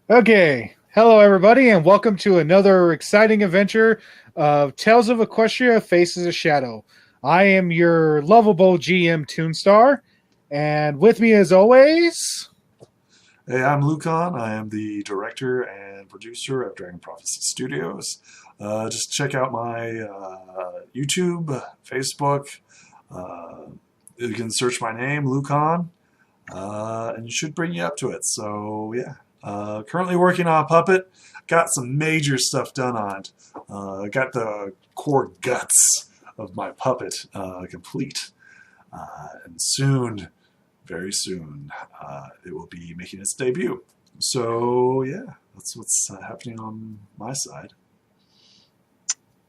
Okay, hello everybody, and welcome to another exciting adventure of Tales of Equestria Faces of Shadow. I am your lovable GM Toonstar, and with me as always... Hey, I'm Lukhan. I am the director and producer of Dragon Prophecy Studios. Just check out my YouTube, Facebook. Uh, you can search my name, Lukhan, and it should bring you up to it. So, yeah. Currently working on a puppet. Got some major stuff done on it. Got the core guts of my puppet complete. And soon, very soon, it will be making its debut. So, yeah, that's what's happening on my side.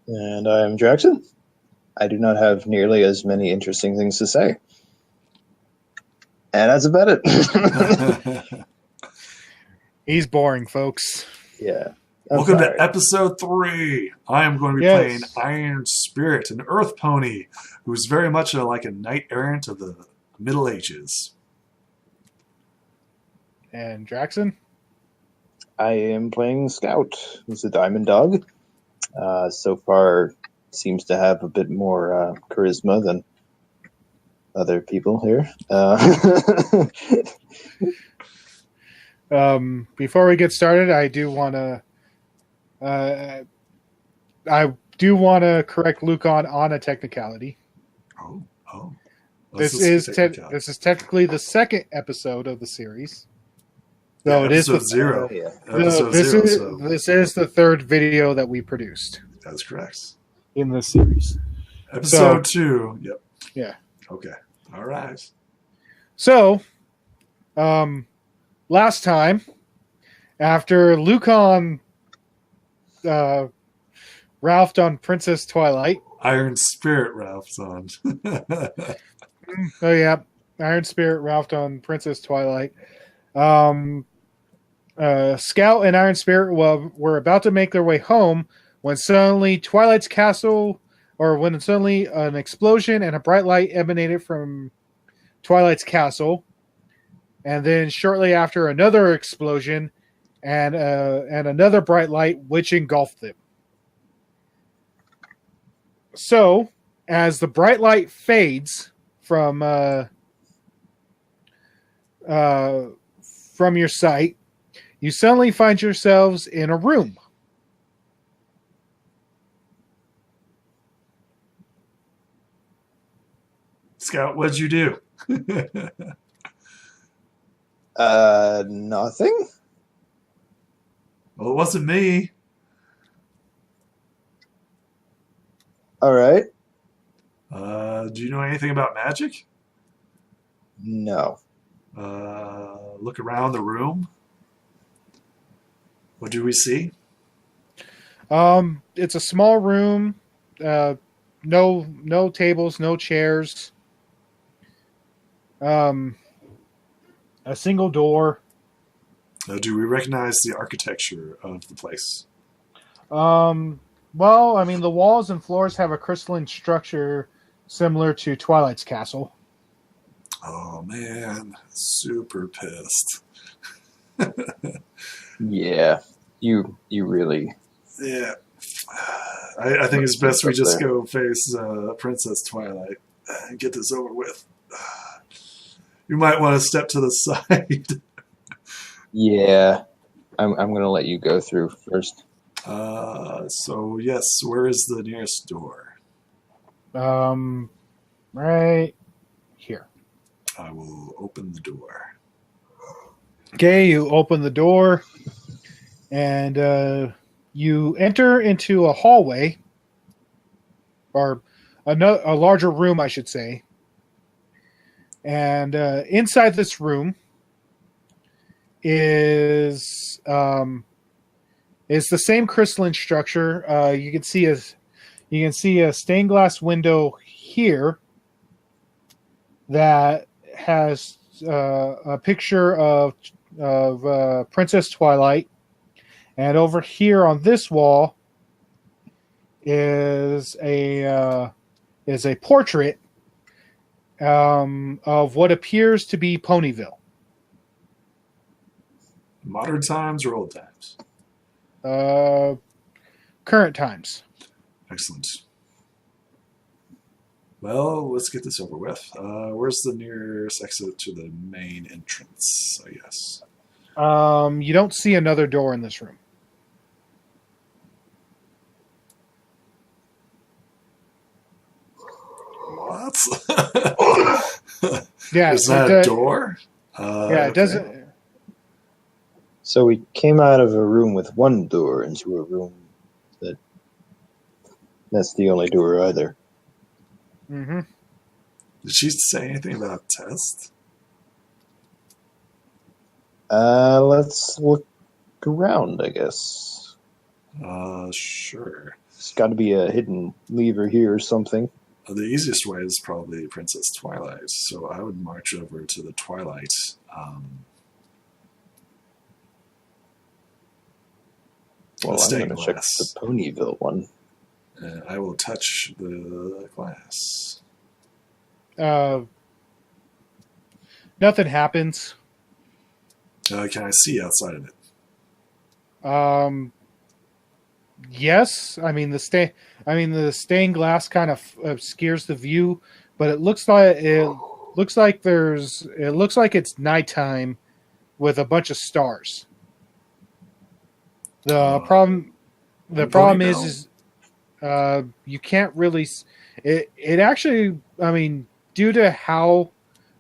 And I'm Jackson. I do not have nearly as many interesting things to say. And that's about it. He's boring, folks. Yeah. Welcome to episode 3. I am going to be playing Iron Spirit, an earth pony who's very much like a knight errant of the Middle Ages. And Jackson? I am playing Scout, who's a diamond dog. So far, seems to have a bit more charisma than other people here. Before we get started, I do want to correct Lukhan on a technicality. Oh. This is technically the second episode of the series. No, yeah, it is episode 0. Yeah. This is the third video that we produced. That's correct. In this series. Episode 2. Yep. Yeah. Okay. All right. So, last time, after Lukhan Ralphed on Princess Twilight. Iron Spirit Ralph's on. Oh, yeah. Iron Spirit Ralphed on Princess Twilight. Scout and Iron Spirit were about to make their way home when suddenly an explosion and a bright light emanated from Twilight's castle. And then shortly after, another explosion and another bright light which engulfed them. So, as the bright light fades from your sight, you suddenly find yourselves in a room. Scout, what'd you do? Nothing. Well, it wasn't me. All right. Do you know anything about magic? No. Look around the room. What do we see? It's a small room. No tables, no chairs. A single door. Do we recognize the architecture of the place? Well, I mean, the walls and floors have a crystalline structure similar to Twilight's castle. Oh, man. Super pissed. Yeah. You really... Yeah. I think it's best we just go face Princess Twilight and get this over with. You might want to step to the side. Yeah. I'm going to let you go through first. So, yes, where is the nearest door? Right here. I will open the door. Okay, you open the door, and you enter into a hallway, or a larger room, I should say. And inside this room is the same crystalline structure. You can see a stained glass window here that has a picture of Princess Twilight, and over here on this wall is a portrait of what appears to be Ponyville. Modern times or old times? Current times. Excellent. Well, let's get this over with. Where's the nearest exit to the main entrance, I guess? You don't see another door in this room. What? Yeah, Is that a door? Yeah, it doesn't. So we came out of a room with one door into a room that's the only door either. Mm-hmm. Did she say anything about a test? Let's look around, I guess. Sure. There's got to be a hidden lever here or something. The easiest way is probably Princess Twilight, so I would march over to the Twilight. Well, I'm going to check glass. the Ponyville one. I will touch the glass. Nothing happens. Can I see outside of it? Yes. I mean the stained glass kind of obscures the view, but it looks like it's nighttime with a bunch of stars. The problem is you can't really it actually, I mean, due to how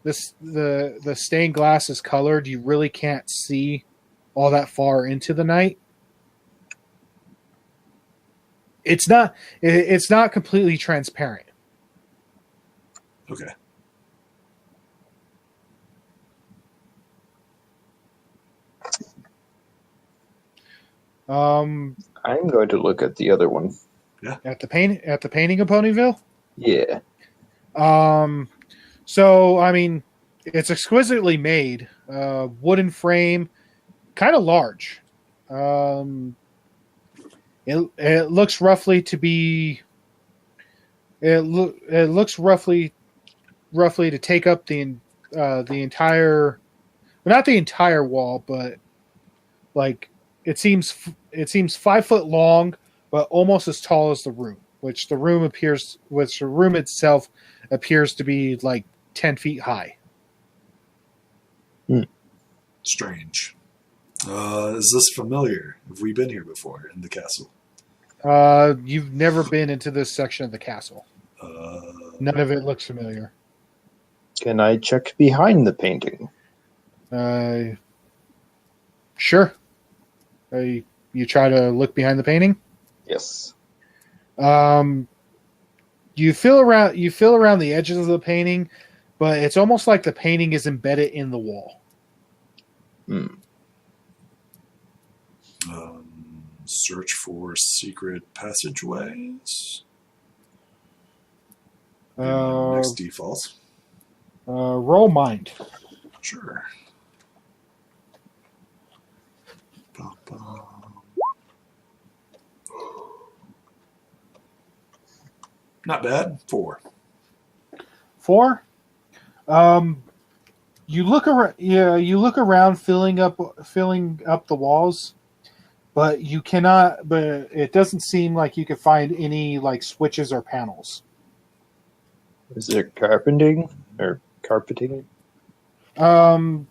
the stained glass is colored, you really can't see all that far into the night. It's not completely transparent. Okay. I'm going to look at the other one. Yeah. At the painting of Ponyville? Yeah. So I mean, it's exquisitely made, wooden frame, kind of large. It looks roughly to be. It looks roughly to take up the entire, well, not the entire wall, but like it seems 5 foot long, but almost as tall as the room. Which the room itself appears to be like 10 feet high. Strange. Is this familiar? Have we been here before in the castle? You've never been into this section of the castle. None of it looks familiar. Can I check behind the painting? Sure. You try to look behind the painting? Yes. You feel around the edges of the painting, but it's almost like the painting is embedded in the wall. Search for secret passageways. Next default. Roll mind. Sure. Not bad. 4. 4. You look around. Yeah, you look around, filling up the walls, but you cannot. But it doesn't seem like you could find any like switches or panels. Is there carpeting or carpeting? The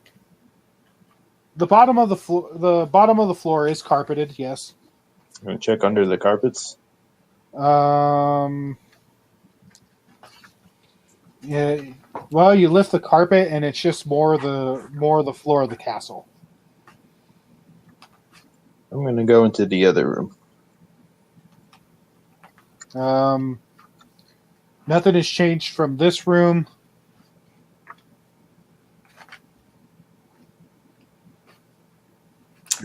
bottom of the floor. The bottom of the floor is carpeted. Yes. I'm gonna check under the carpets. Yeah. Well, you lift the carpet, and it's just more of the floor of the castle. I'm gonna go into the other room. Nothing has changed from this room.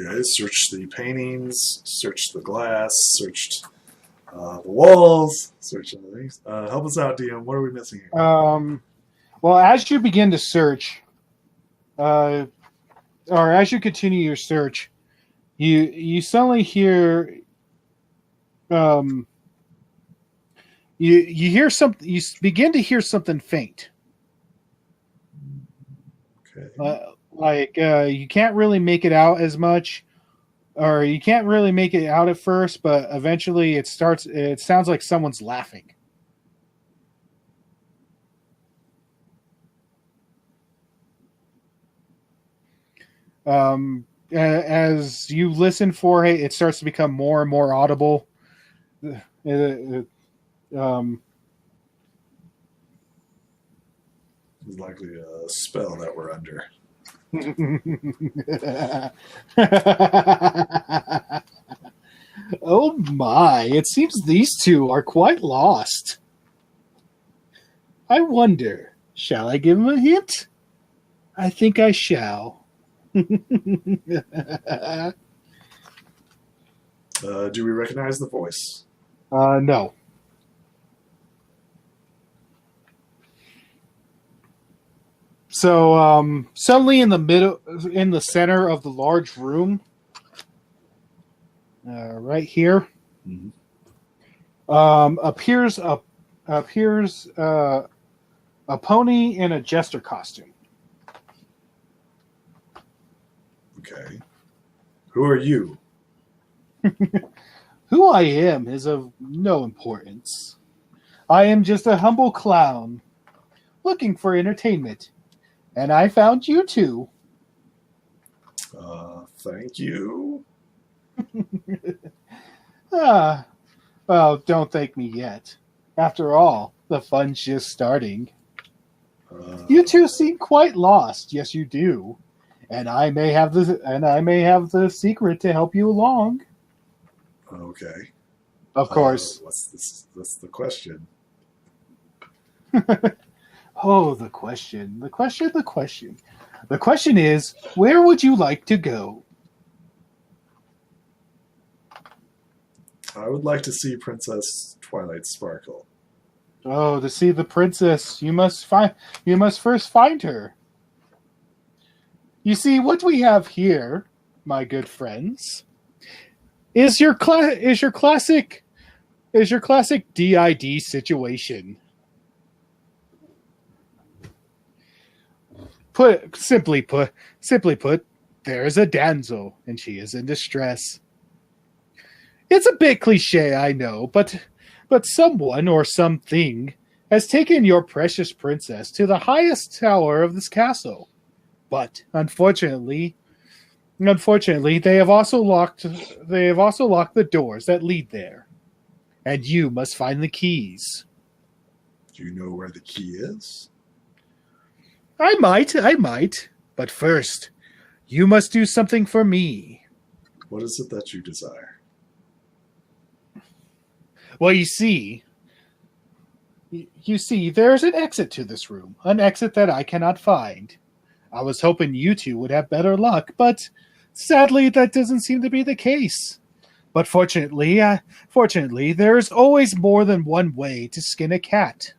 Okay, search the paintings, search the glass, searched the walls, search other things. Help us out, DM. What are we missing here? Well, as you begin to search, or as you continue your search, you suddenly hear you hear something. You begin to hear something faint. Okay. Like you can't really make it out as much, or you can't really make it out at first, but eventually it starts. It sounds like someone's laughing. As you listen for it, it starts to become more and more audible. Um, It's likely a spell that we're under. Oh my, it seems these two are quite lost. I wonder, shall I give him a hint? I think I shall. Do we recognize the voice? No. So suddenly in the center of the large room, right here, appears a pony in a jester costume. Okay. Who are you? Who I am is of no importance. I am just a humble clown looking for entertainment, and I found you two. Thank you. Well, don't thank me yet. After all, the fun's just starting. You two seem quite lost. Yes, you do. And I may have the secret to help you along. Okay. Of course. What's the question? Oh, the question. The question is, where would you like to go? I would like to see Princess Twilight Sparkle. Oh, to see the princess, you must first find her. You see, what we have here, my good friends, is your classic DID situation. Simply put, there is a damsel, and she is in distress. It's a bit cliche, I know, but someone or something has taken your precious princess to the highest tower of this castle. But unfortunately, they have also locked the doors that lead there, and you must find the keys. Do you know where the key is? I might, but first, you must do something for me. What is it that you desire? Well, you see, there's an exit to this room, an exit that I cannot find. I was hoping you two would have better luck, but sadly, that doesn't seem to be the case. But fortunately, there is always more than one way to skin a cat.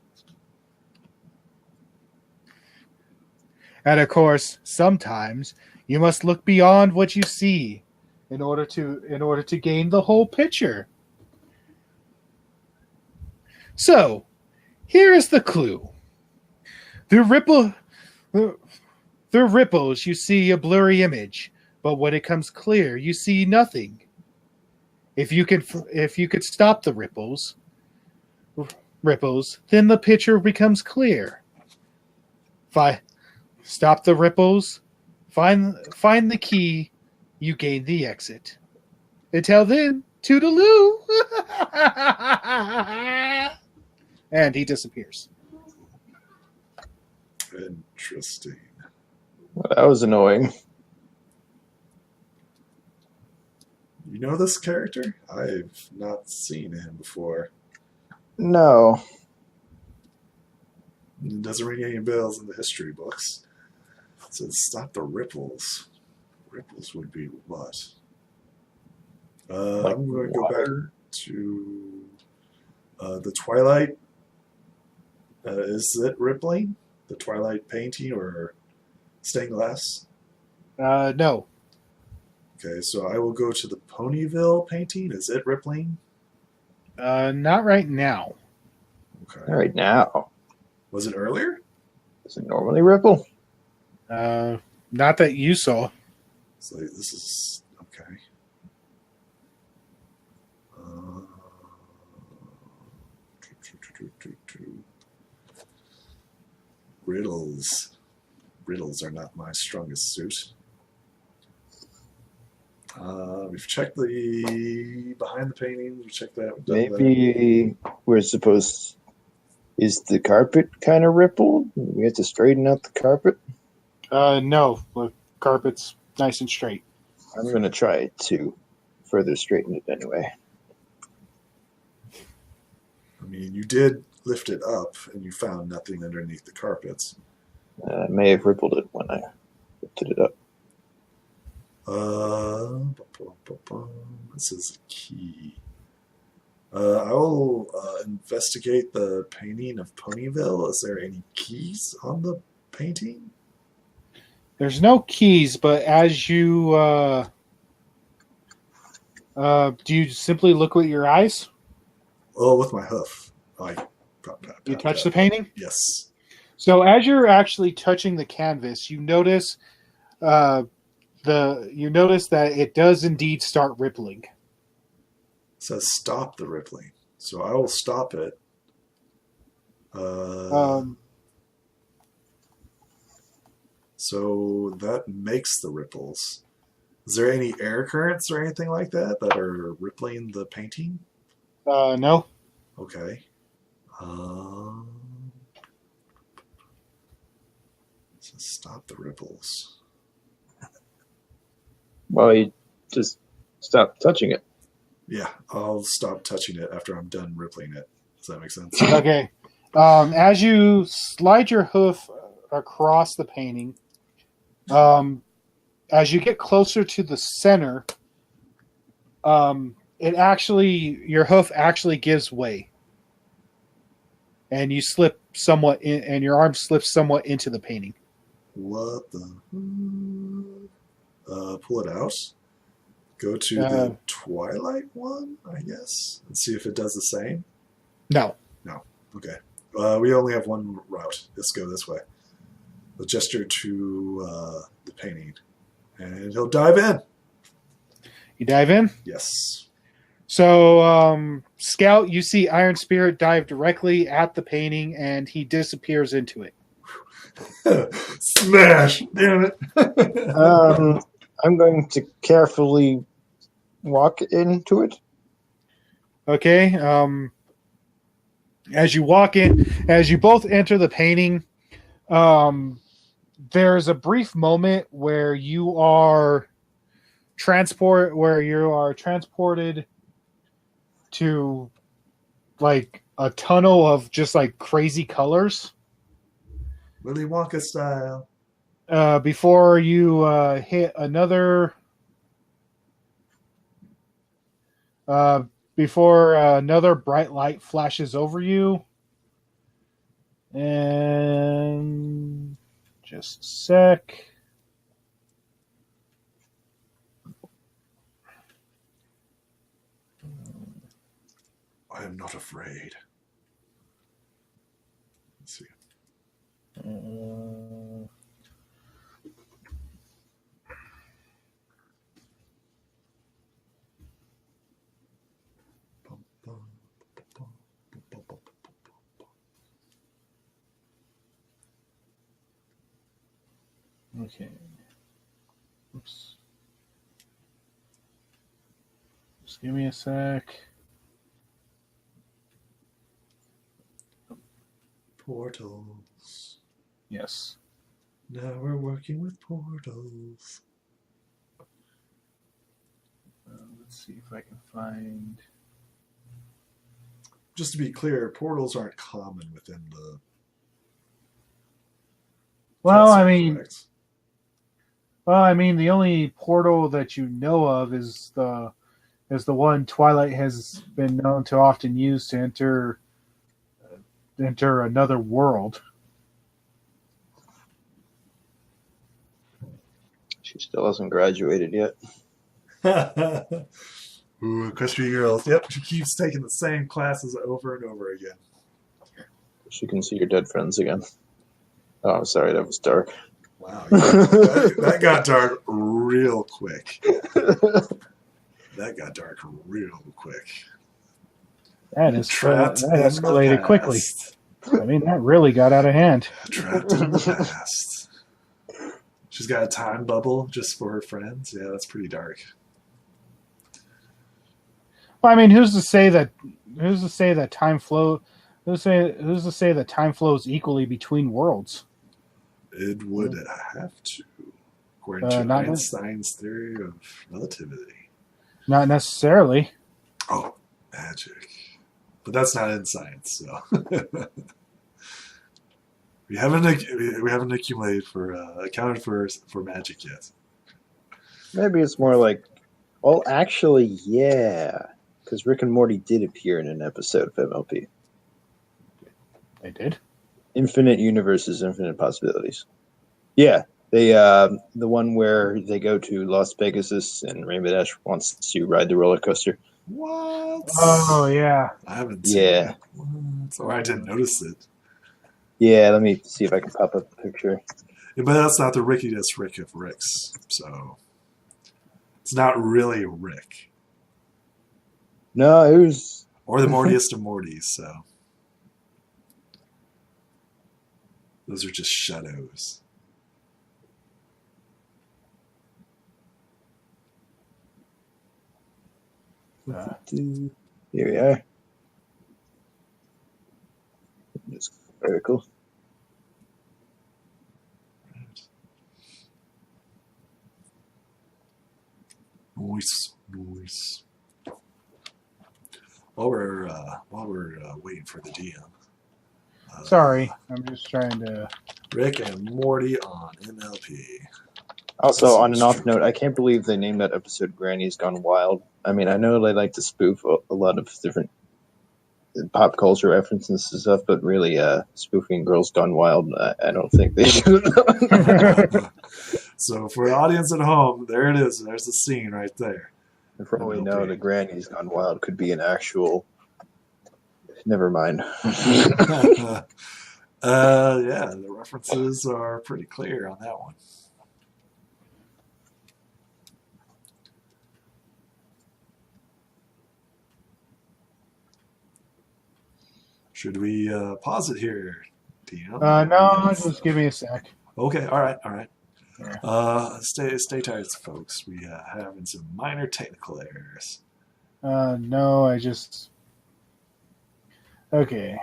And of course, sometimes you must look beyond what you see in order to gain the whole picture. So, here is the clue. Through ripples, you see a blurry image, but when it comes clear, you see nothing. If you could stop the ripples, then the picture becomes clear. Stop the ripples, find the key, you gain the exit. Until then, toodaloo! And he disappears. Interesting. Well, that was annoying. You know this character? I've not seen him before. No. It doesn't ring any bells in the history books. It says stop the ripples. Ripples would be what? Like I'm going to go water? back to the Twilight. Is it rippling? The Twilight painting or stained glass? No. Okay, so I will go to the Ponyville painting. Is it rippling? Not right now. Okay. All right, now. Was it earlier? Does it normally ripple? Not that you saw. So this is okay. Uh, Riddles. Riddles are not my strongest suit. We've checked the behind the paintings. We checked that. Maybe we're supposed. Is the carpet kind of rippled? We have to straighten out the carpet. No, the carpet's nice and straight. I'm going to try to further straighten it anyway. I mean, you did lift it up, and you found nothing underneath the carpets. I may have rippled it when I lifted it up. This is a key. I will investigate the painting of Ponyville. Is there any keys on the painting? There's no keys, but as you do you simply look with your eyes? Oh, with my hoof. You touch the painting? Yes. So as you're actually touching the canvas, you notice that it does indeed start rippling. It says stop the rippling. So I will stop it. So that makes the ripples. Is there any air currents or anything like that are rippling the painting? No. Okay. So stop the ripples. Well, you just stop touching it. Yeah, I'll stop touching it after I'm done rippling it. Does that make sense? Okay. As you slide your hoof across the painting, as you get closer to the center, your hoof actually gives way, and you slip somewhat in, and your arm slips somewhat into the painting. What the? Pull it out. Go to the Twilight one, I guess, and see if it does the same. No. No. Okay. We only have one route. Let's go this way. We'll gesture to the painting, and he'll dive in. You dive in? Yes. So, Scout, you see Iron Spirit dive directly at the painting, and he disappears into it. Smash! Damn it! I'm going to carefully walk into it. Okay. As you walk in, as you both enter the painting, there's a brief moment where you are transported to like a tunnel of just like crazy colors. Willy Wonka style. Before you hit another bright light flashes over you. And just a sec. I am not afraid. Let's see. Okay. Oops. Just give me a sec. Portals. Yes. Now we're working with portals. Let's see if I can find. Just to be clear, portals aren't common within the. Well, I mean, the only portal that you know of is the one Twilight has been known to often use to enter another world. She still hasn't graduated yet. Ooh, Equestria girls. Yep, she keeps taking the same classes over and over again. She can see your dead friends again. Oh, I'm sorry, that was dark. Wow, that got dark real quick. That got dark real quick. That Trapped in escalated the quickly. past. I mean, that really got out of hand. Trapped in the past. She's got a time bubble just for her friends. Yeah, that's pretty dark. Well, I mean, who's to say that time flow? Who's to say that time flows equally between worlds? It would have to, according to Einstein's theory of relativity. Not necessarily. Oh, magic. But that's not in science, so we haven't accumulated accounted for magic yet. Maybe it's more like, well, actually, yeah, because Rick and Morty did appear in an episode of MLP. They did. Infinite universes, infinite possibilities. Yeah, they the one where they go to Las Pegasus and Rainbow Dash wants to ride the roller coaster. What? Oh yeah, I haven't seen it. Or I didn't notice it. Yeah, let me see if I can pop up a picture. Yeah, but that's not the rickiest Rick of Ricks, so it's not really Rick. No, it was... Or the Mortiest of Mortys, so those are just shadows. Here we are. This article. Nice. While we're waiting for the DM. sorry, I'm just trying to. Rick and Morty on MLP. Also, on an off note, I can't believe they named that episode "Granny's Gone Wild." I mean, I know they like to spoof a lot of different pop culture references and stuff, but really, spoofing "Girls Gone Wild," I don't think they should. So, for the audience at home, there it is. There's the scene right there. And for all we know, the "Granny's Gone Wild" could be an actual. Never mind. Yeah, the references are pretty clear on that one. Should we pause it here, DM? No, just give me a sec. Okay, all right. Yeah. Stay tight, folks. We having some minor technical errors. No, I just. Okay.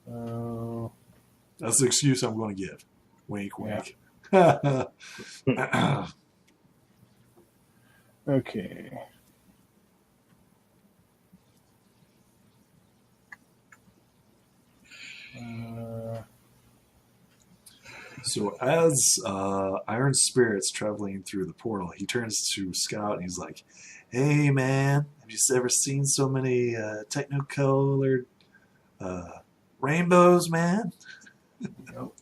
That's the excuse I'm going to give. Wink, wink. Yeah. Okay. So as Iron Spirit's traveling through the portal, he turns to Scout and he's like, "Hey man, have you ever seen so many techno-colored rainbows, man?" Nope.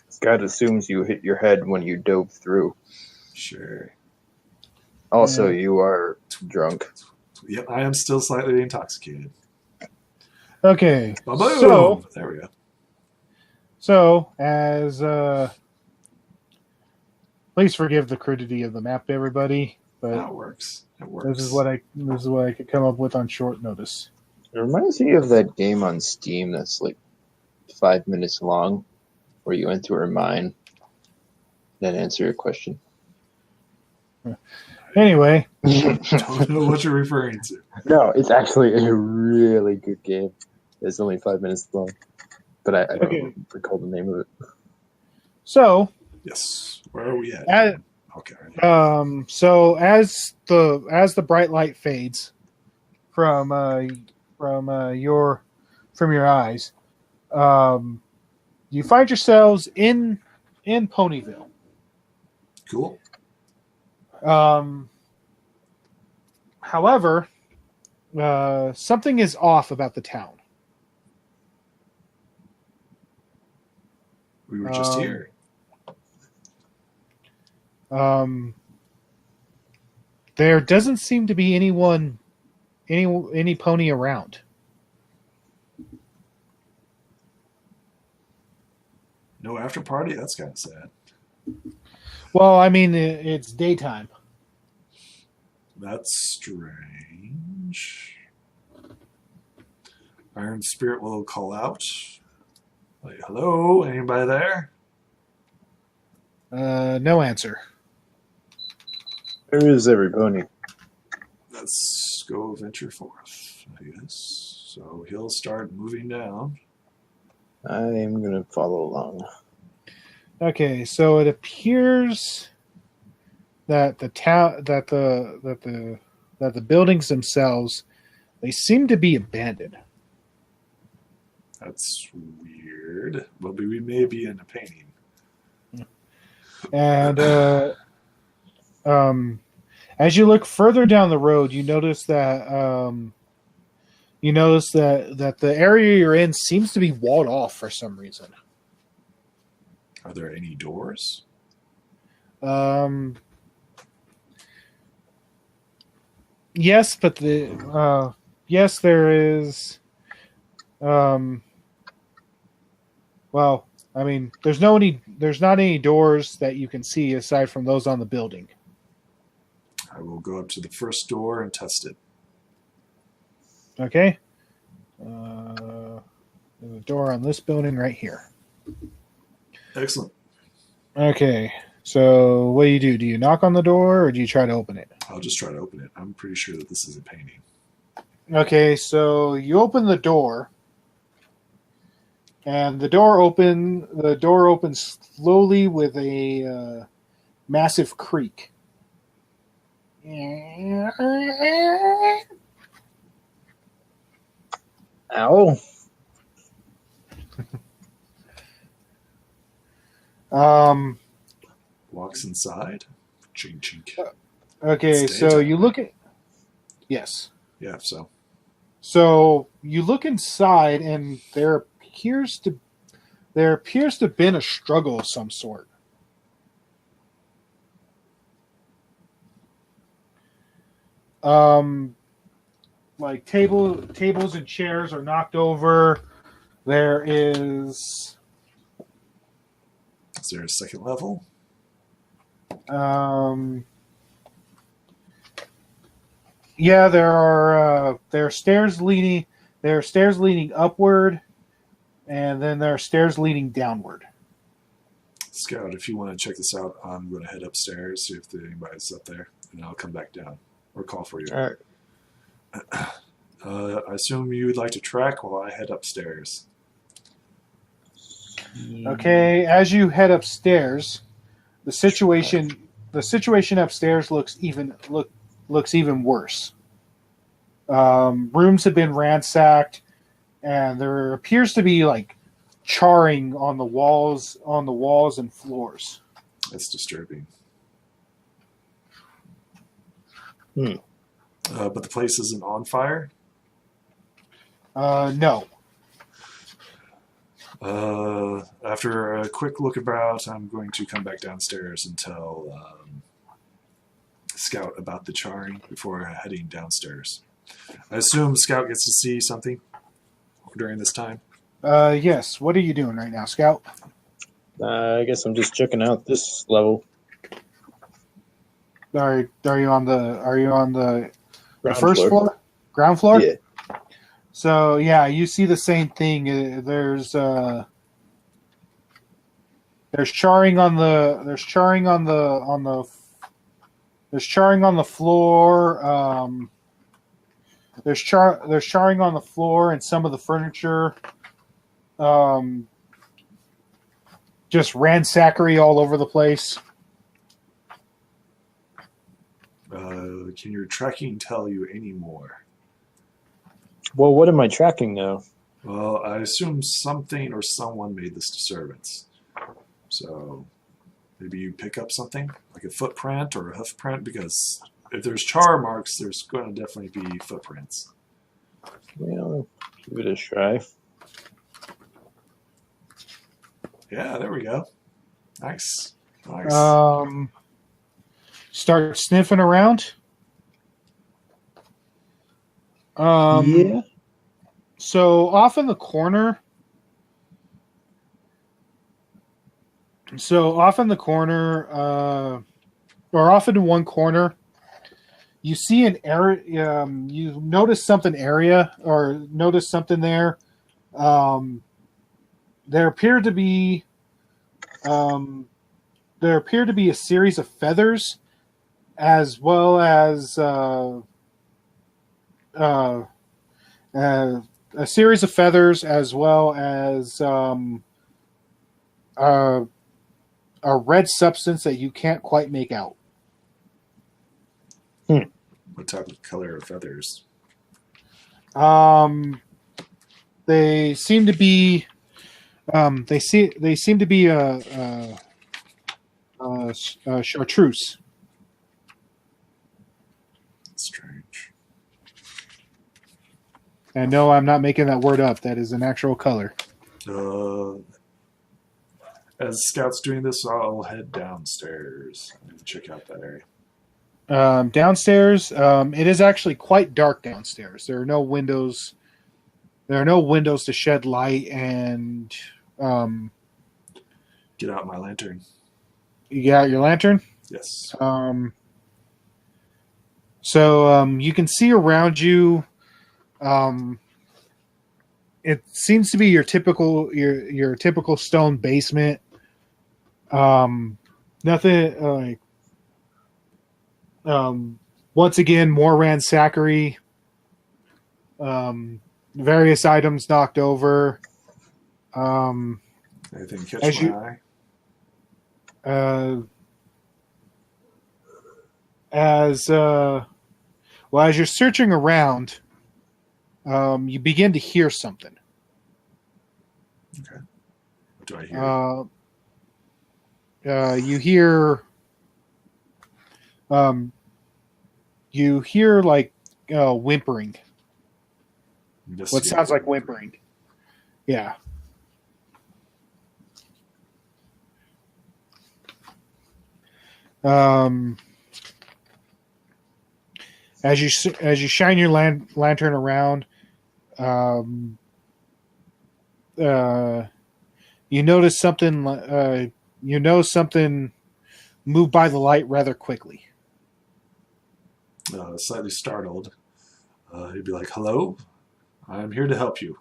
Scout assumes you hit your head when you dove through. Sure. Also, you are drunk. Yep, I am still slightly intoxicated. Okay. Ba-boom! So there we go. So, as please forgive the crudity of the map, everybody. But that works. It works. This is what I could come up with on short notice. It reminds me of that game on Steam that's like 5 minutes long, where you enter a mine, then answer your question. Anyway, don't know what you're referring to. No, it's actually a really good game. It's only 5 minutes long. But I don't recall the name of it. So, yes, where are we at? Okay. So as the bright light fades from your eyes, you find yourselves in Ponyville. Cool. However, something is off about the town. We were just here. There doesn't seem to be any pony around. No after party? That's kind of sad. Well, I mean, it's daytime. That's strange. Iron Spirit will call out. Like, hello, anybody there? No answer. Where is everybody? Let's go venture forth, I guess. So he'll start moving down. I am going to follow along. Okay, so it appears that the buildings themselves, they seem to be abandoned. That's weird. Well, we may be in a painting. And as you look further down the road, you notice that the area you're in seems to be walled off for some reason. Are there any doors? Yes, but yes, there is. Well, I mean, there's not any doors that you can see aside from those on the building. I will go up to the first door and test it. Okay. There's a door on this building right here. Excellent. Okay. So what do? Do you knock on the door or do you try to open it? I'll just try to open it. I'm pretty sure that this is a painting. Okay, so you open the door, and the door opens slowly with a massive creak. Ow. Walks inside. Chink, chink. Okay, Stay so tight. you look at... Yes. Yeah, so. So you look inside, and there appears to have been a struggle of some sort. Like tables and chairs are knocked over. There is Is there a second level? Yeah, there are stairs leading upward, and then there are stairs leading downward. Scout, if you want to check this out, I'm going to head upstairs, see if anybody's up there, and I'll come back down or call for you. All right. I assume you would like to track while I head upstairs. Okay, as you head upstairs, the situation upstairs looks even worse. Rooms have been ransacked, and there appears to be like charring on the walls and floors. That's disturbing. Hmm. But the place isn't on fire? No. After a quick look about, I'm going to come back downstairs and tell Scout about the charring before heading downstairs. I assume Scout gets to see something during this time? Yes. What are you doing right now, Scout? I guess I'm just checking out this level. Are you on the Ground first floor? Ground floor? Yeah. So yeah, you see the same thing. There's charring on the floor. There's charring on the floor and some of the furniture. Just ransackery all over the place. Can your tracking tell you any more? Well, what am I tracking now? Well, I assume something or someone made this disturbance. So maybe you pick up something, like a footprint or a hoof print, because if there's char marks, there's going to definitely be footprints. Well, give it a try. Yeah, there we go. Nice. Nice. Start sniffing around. Yeah. So off in the corner, So off in the corner, or off in one corner, you see an area. You notice something or notice something there. Um, there appear to be a series of feathers, as well as uh, a series of feathers, as well as a red substance that you can't quite make out. What type of color are feathers? They seem to be they seem to be a chartreuse. Strange. And no, I'm not making that word up. That is an actual color. As Scout's doing this, I'll head downstairs and check out that area. Downstairs, it is actually quite dark downstairs. There are no windows. There are no windows to shed light, and Get out my lantern. you got your lantern. Yes. So you can see around you. It seems to be your typical stone basement. Nothing like. Once again, more ransackery. Various items knocked over. Anything catch my eye? As you're searching around, you begin to hear something. Okay. What do I hear? You hear like whimpering. What sounds like whimpering. Yeah. As you shine your lantern around, you notice something. You know something move by the light rather quickly. Slightly startled, he'd be like, "Hello, I'm here to help you."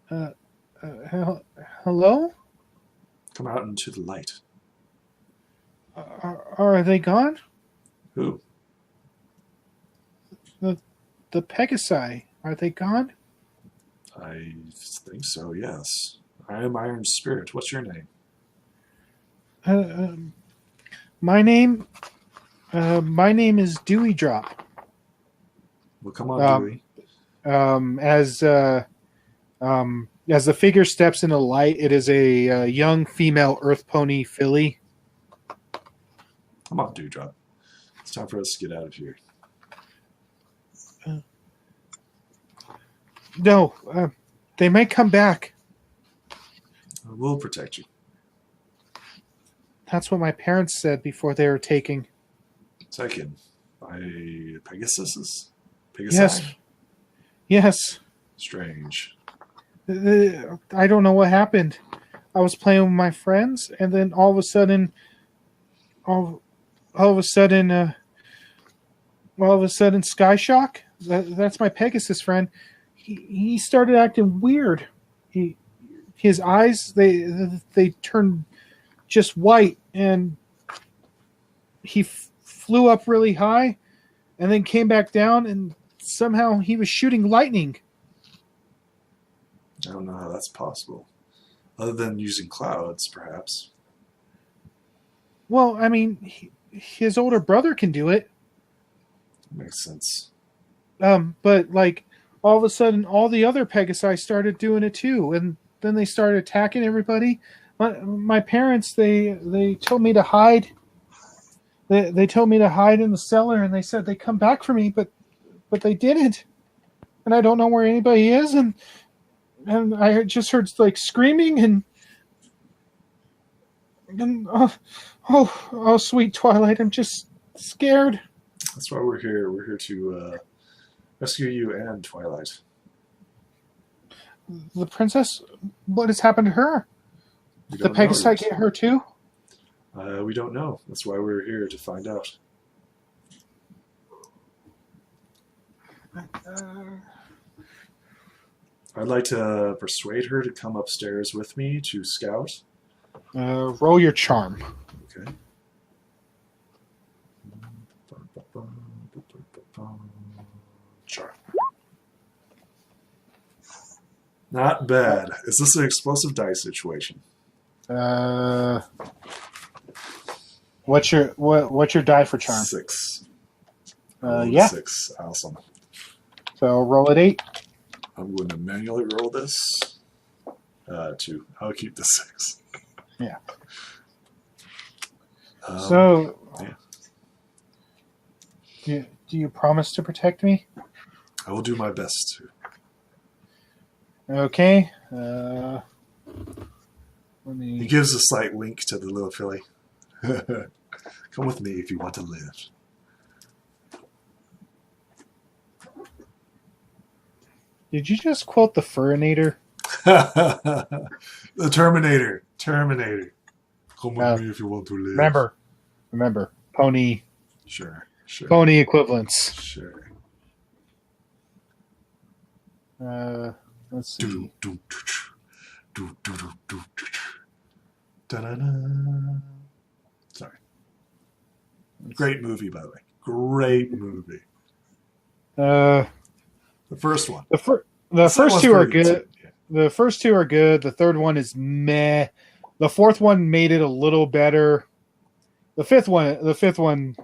Hello? Come out into the light. Are they gone? Who? The Pegasi, are they gone? I think so, yes. I am Iron Spirit. What's your name? My name is Dewey Drop. Well, come on, Dewey. As the figure steps into the light, it is a young female Earth Pony filly. Come on, Dewdrop. It's time for us to get out of here. No, they might come back. We'll protect you. That's what my parents said before they were taken. Taken by Pegasus? Yes. Yes. Strange. I don't know what happened. I was playing with my friends, and then all of a sudden, Sky Shock. That's my Pegasus friend. He started acting weird. His eyes they turned just white, and he flew up really high, and then came back down, and somehow he was shooting lightning. I don't know how that's possible. Other than using clouds, perhaps. Well, I mean, his older brother can do it. Makes sense. But like all of a sudden, all the other Pegasi started doing it too, and then they started attacking everybody. My parents they told me to hide. They told me to hide in the cellar, and they said they'd come back for me, but they didn't, and I don't know where anybody is, and I just heard like screaming and oh, sweet Twilight, I'm just scared. That's why we're here. We're here to rescue you and Twilight. The princess, what has happened to her? We Did the don't know Pegasi yet. get her too? We don't know. That's why we're here to find out. I'd like to persuade her to come upstairs with me to scout. Roll your charm. Okay. Charm. Not bad. Is this an explosive dice situation? What's your die for charm? 6. Yeah. 6. Awesome. So roll at 8. I'm going to manually roll this. 2. I'll keep the 6. Yeah. So. Yeah. Do you promise to protect me? I will do my best to. Okay. Let me. He gives a slight wink to the little filly. Come with me if you want to live. Did you just quote the Furinator? The Terminator. Terminator. Come with me if you want to live. Remember. Pony. Sure. Pony equivalents. Sure. Let's see. Sorry. Great movie, by the way. Great movie. The first one. The first two are good. Yeah. The first two are good. The third one is meh. The fourth one made it a little better. The fifth one,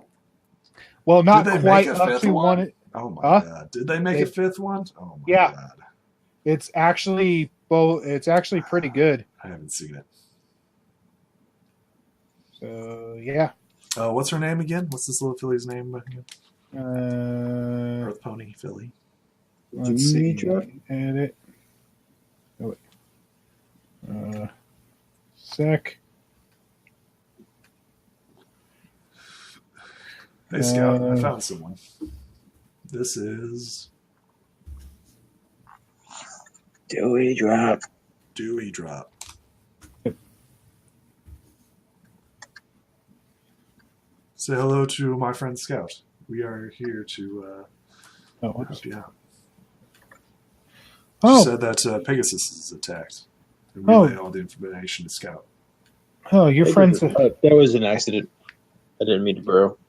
well, not quite up to one. Oh my god! Did they make a fifth one? Oh my god! It's actually pretty good. I haven't seen it. So yeah. What's her name again? What's this little filly's name again? Earth Pony Filly. Let's see. Edit. Oh wait. Sec. Hey Scout, I found someone. This is Dewey Drop. Dewey Drop. Say hello to my friend Scout. We are here to help you out. She said that Pegasus is attacked. And relay all the information to Scout. Oh, your friend's... that was an accident. I didn't mean to burrow.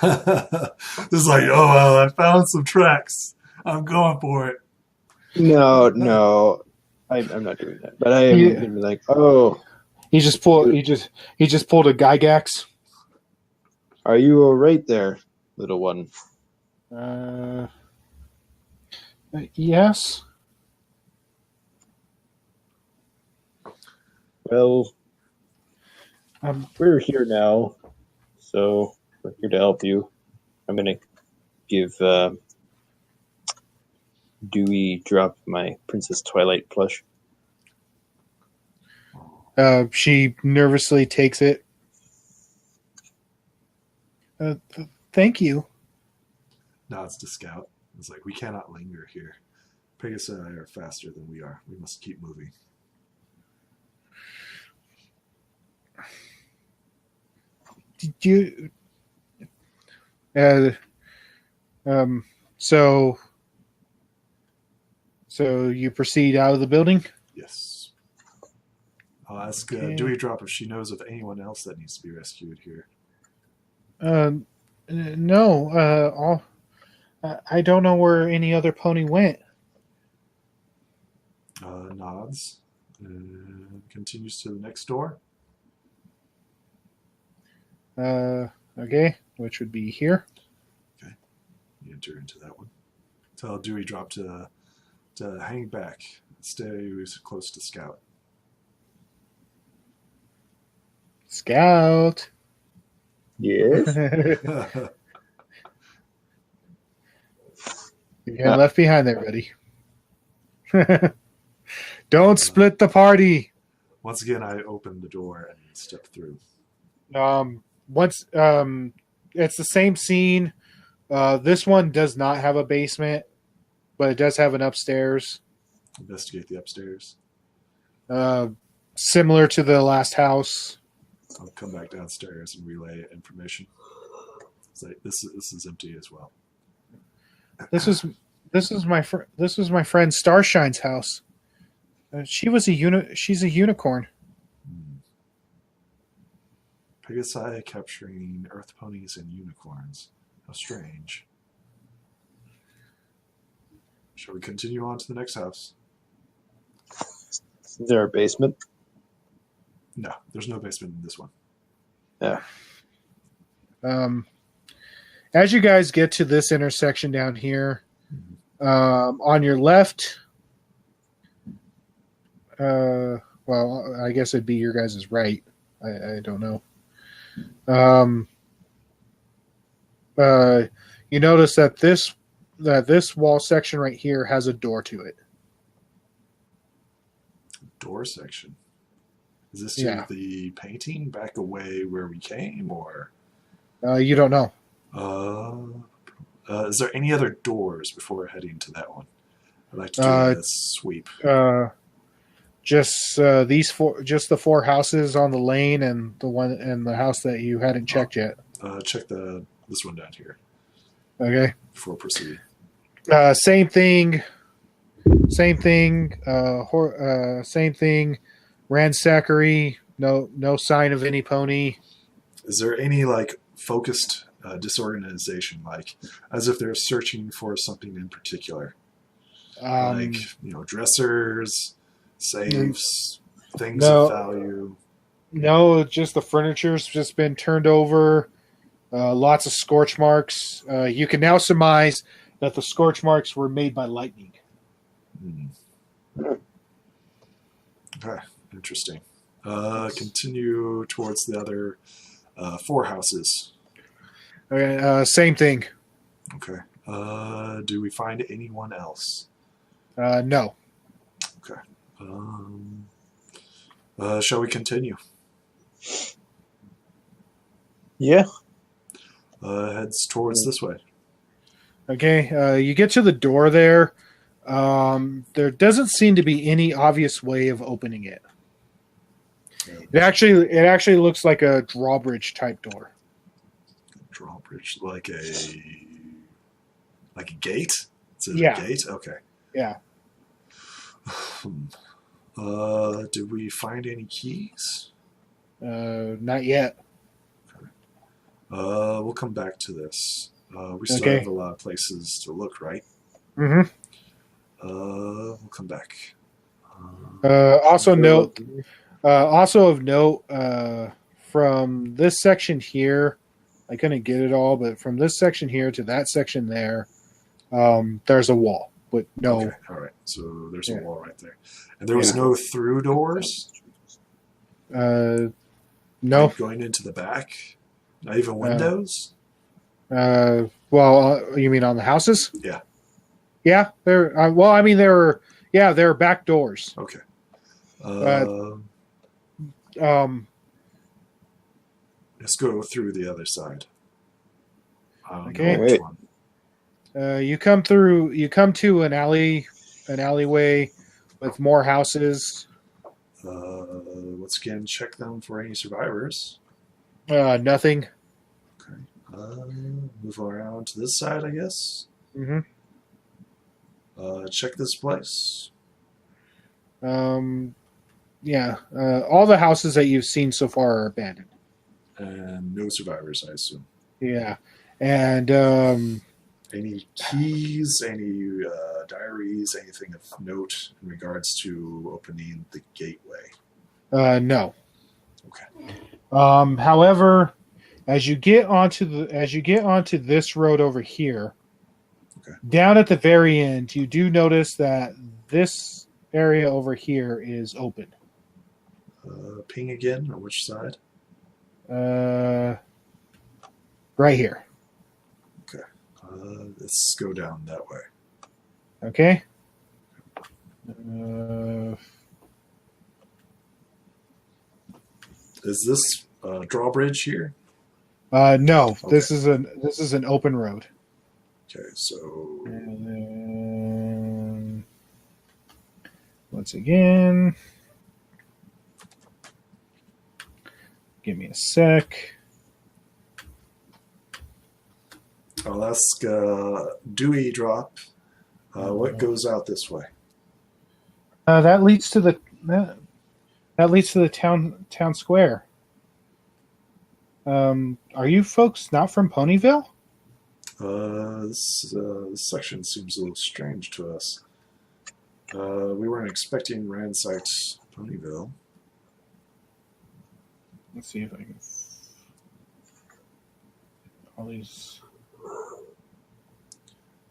This is like, oh, well, I found some tracks. I'm going for it. No, I'm not doing that. But I am going to be like, oh. He just pulled a Gygax. Are you all right there, little one? Yes. Well, we're here now, so we're here to help you. I'm going to give Dewey Drop my Princess Twilight plush. She nervously takes it. Thank you. Nods to Scout. It's like, we cannot linger here. Pegasus and I are faster than we are. We must keep moving. Did you... So you proceed out of the building? Yes. I'll ask Dewey Drop if she knows of anyone else that needs to be rescued here. No. I don't know where any other pony went. Nods. Continues to the next door. Okay, which would be here. Okay. You enter into that one. Tell Dewey Drop to hang back. Stay close to Scout. Scout. Yes. You got left behind there, buddy. Don't split the party. Once again, I open the door and step through. It's the same scene. This one does not have a basement, but it does have an upstairs. Investigate the upstairs. similar to the last house. I'll come back downstairs and relay information. So this is empty as well. This is my friend Starshine's house. She's a unicorn. Pegasi capturing earth ponies and unicorns. How strange. Shall we continue on to the next house? Is there a basement? No, there's no basement in this one. Yeah. As you guys get to this intersection down here, on your left, well, I guess it'd be your guys' right. I don't know. You notice that this wall section right here has a door to it. Door section. Is this to the painting back away where we came, or? You don't know. Is there any other doors before we're heading to that one? I'd like to do a sweep. Just these four, just the four houses on the lane, and the house that you hadn't checked yet. Check this one down here. Okay. Before proceeding. Same thing. Same thing. Same thing. Ransackery. No sign of any pony. Is there any focused disorganization, as if they're searching for something in particular, dressers, safes, things of value? No, just the furniture's just been turned over. Lots of scorch marks. You can now surmise that the scorch marks were made by lightning. Okay, interesting. Continue towards the other four houses. Okay, same thing. Okay. Do we find anyone else? No. Okay. Shall we continue? Yeah. Heads towards this way. Okay, you get to the door there. There doesn't seem to be any obvious way of opening it. It actually looks like a drawbridge type door. Drawbridge, like a gate? Is it Yeah. a gate? Okay. Yeah. Did we find any keys? Not yet. Okay. We'll come back to this. We still have a lot of places to look, right? Mm-hmm. We'll come back. Also of note, from this section here, I couldn't get it all, but from this section here to that section there, there's a wall. But no. Okay, all right. So there's a wall right there. And there was no through doors? No. Going into the back? Not even windows? Well, you mean on the houses? Yeah. Yeah, there. Well, I mean, there are back doors. Okay. Let's go through the other side. Okay. Which one. You come to an alleyway with more houses. Let's again check them for any survivors. Nothing. Okay. Move around to this side, I guess. Mm-hmm. Check this place. Yeah. All the houses that you've seen so far are abandoned. And no survivors, I assume. Yeah. And any keys, any diaries, anything of note in regards to opening the gateway? No. Okay. However, as you get onto this road over here, down at the very end, you do notice that this area over here is open. Ping again, on which side? Right here. Okay. Let's go down that way. Okay. Is this drawbridge here? No. Okay. This is an open road. Okay, so And then once again, Give me a sec. I'll ask Dewey Drop. What goes out this way? That leads to the town square. Are you folks not from Ponyville? This section seems a little strange to us. We weren't expecting ransacked Ponyville. Let's see if I can. All these.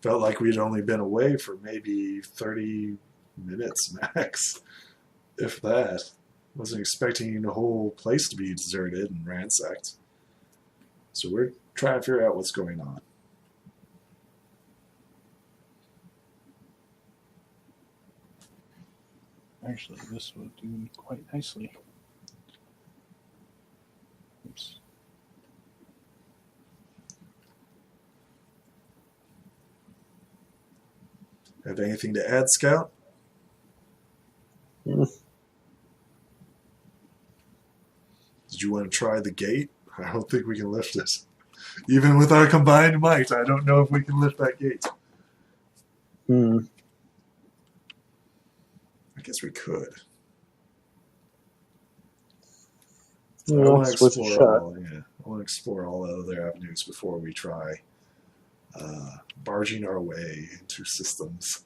Felt like we'd only been away for maybe 30 minutes max, if that. Wasn't expecting the whole place to be deserted and ransacked. So we're trying to figure out what's going on. Actually, this would do quite nicely. Oops. Have anything to add, Scout? Mm. Did you want to try the gate? I don't think we can lift it. Even with our combined might, I don't know if we can lift that gate. Hmm. I guess we could. Well, I want to it's worth a explore shot. I want to explore all other avenues before we try barging our way into systems.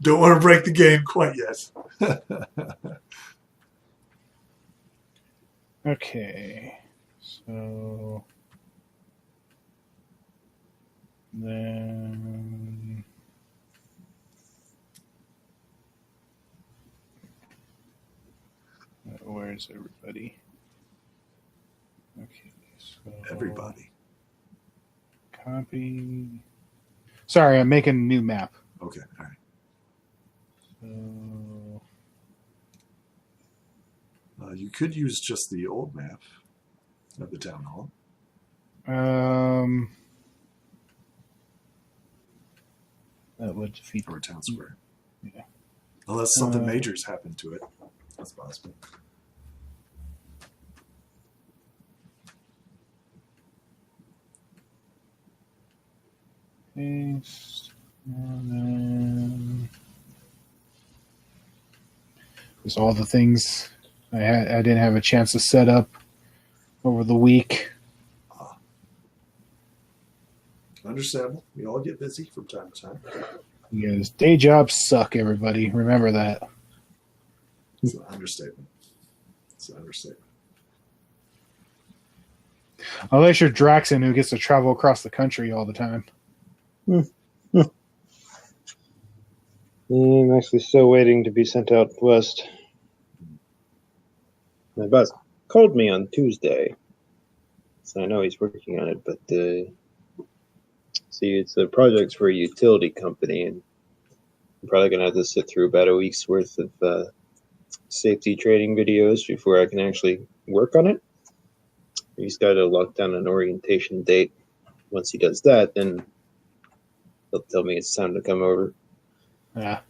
Don't want to break the game quite yet. Okay, so then where's everybody? Okay, so Everybody. Copy. Sorry, I'm making a new map. Okay, all right. So You could use just the old map of the town hall. That would defeat Or town square. Yeah. Unless something major's happened to it. That's possible. Paste. And then there's all the things I didn't have a chance to set up over the week. Understandable. We all get busy from time to time. Because day jobs suck, everybody. Remember that. It's an understatement. It's an understatement. Unless you're Draxon, who gets to travel across the country all the time. I'm actually still waiting to be sent out west. My boss called me on Tuesday, so I know he's working on it, but see, it's a project for a utility company, and I'm probably going to have to sit through about a week's worth of safety training videos before I can actually work on it. He's got to lock down an orientation date. Once he does that, then he'll tell me it's time to come over. Yeah.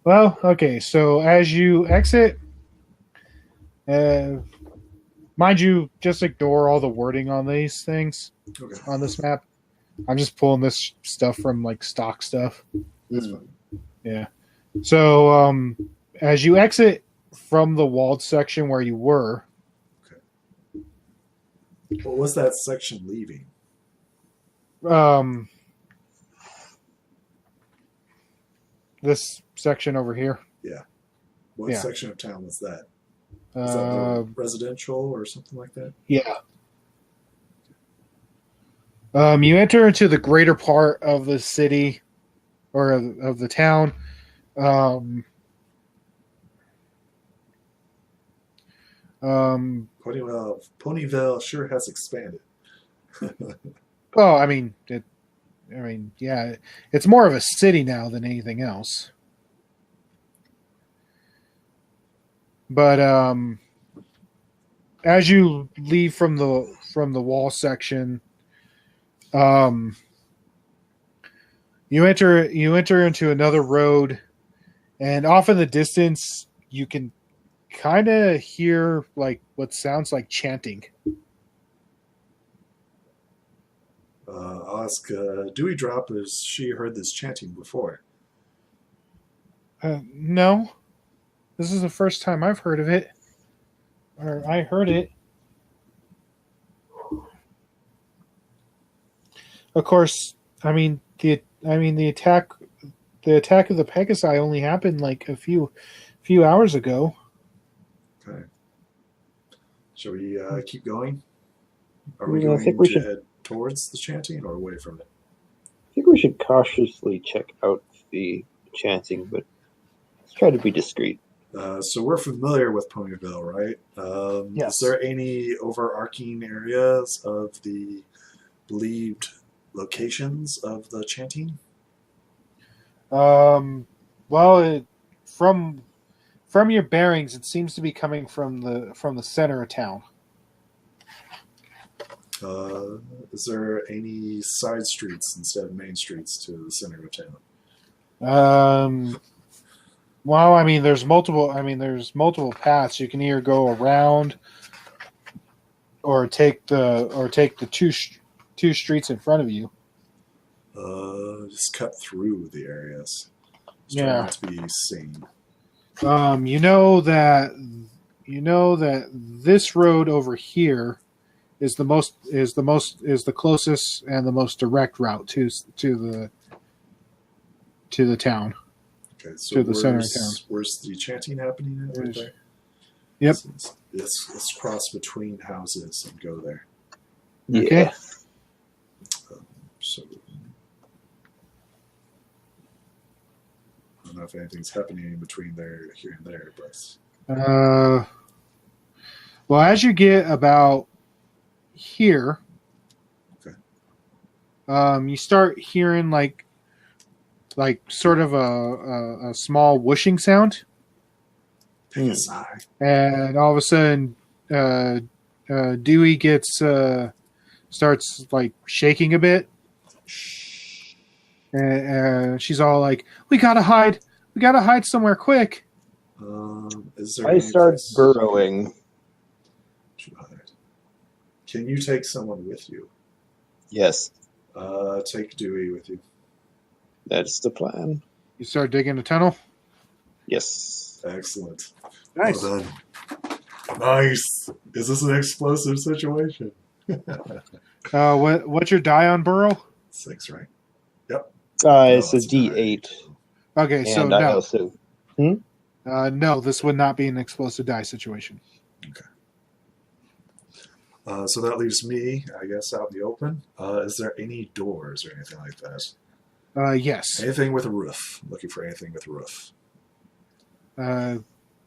Well, okay. So as you exit, mind you, just ignore all the wording on these things on this map. I'm just pulling this stuff from like stock stuff. Yeah. So as you exit from the walled section where you were. What was that section leaving? This section over here. Yeah. What Yeah. section of town was that? Was that residential or something like that? Yeah. You enter into the greater part of the city or of the town. Ponyville sure has expanded. Well, I mean, yeah, it's more of a city now than anything else. But as you leave from the wall section, you enter into another road, and off in the distance you can kind of hear like what sounds like chanting. I'll ask Dewey Drop, has she heard this chanting before? No, this is the first time I've heard of it, or I heard it. Of course, the attack of the Pegasi only happened like a few hours ago. Okay. Shall we keep going? Are we Yeah, I going think we to should- head towards the chanting or away from it? I think we should cautiously check out the chanting, but let's try to be discreet. So we're familiar with Ponyville, right? Yes. Is there any overarching areas of the believed locations of the chanting? Well, from your bearings, it seems to be coming from the center of town. Is there any side streets instead of main streets to the center of town? Well, there's multiple paths. You can either go around or take the two streets in front of you. Just cut through the areas. Just try Yeah. not to be seen. You know that this road over here is the closest and the most direct route to the town. Okay, so To the center of town. Where's the chanting happening at right there? Yep. Let's cross between houses and go there. Okay. Yeah. So I don't know if anything's happening in between there, here and there, but Well, as you get about here, okay. You start hearing like sort of a small whooshing sound, Pegasi. and all of a sudden, Dewey starts like shaking a bit, and she's all like, "We gotta hide! We gotta hide somewhere quick!" Is there I any start place burrowing. to hide? Can you take someone with you? Yes, Take Dewey with you. that's the plan. You start digging a tunnel. Yes. Excellent. Nice. Well done. Nice. Is this an explosive situation? What's your die on burrow? 6, right? Yep. It's a that's D8, Okay, so and I no, also no, this would not be an explosive die situation. So that leaves me, I guess, out in the open. Is there any doors or anything like that? Yes. Anything with a roof? Looking for anything with a roof.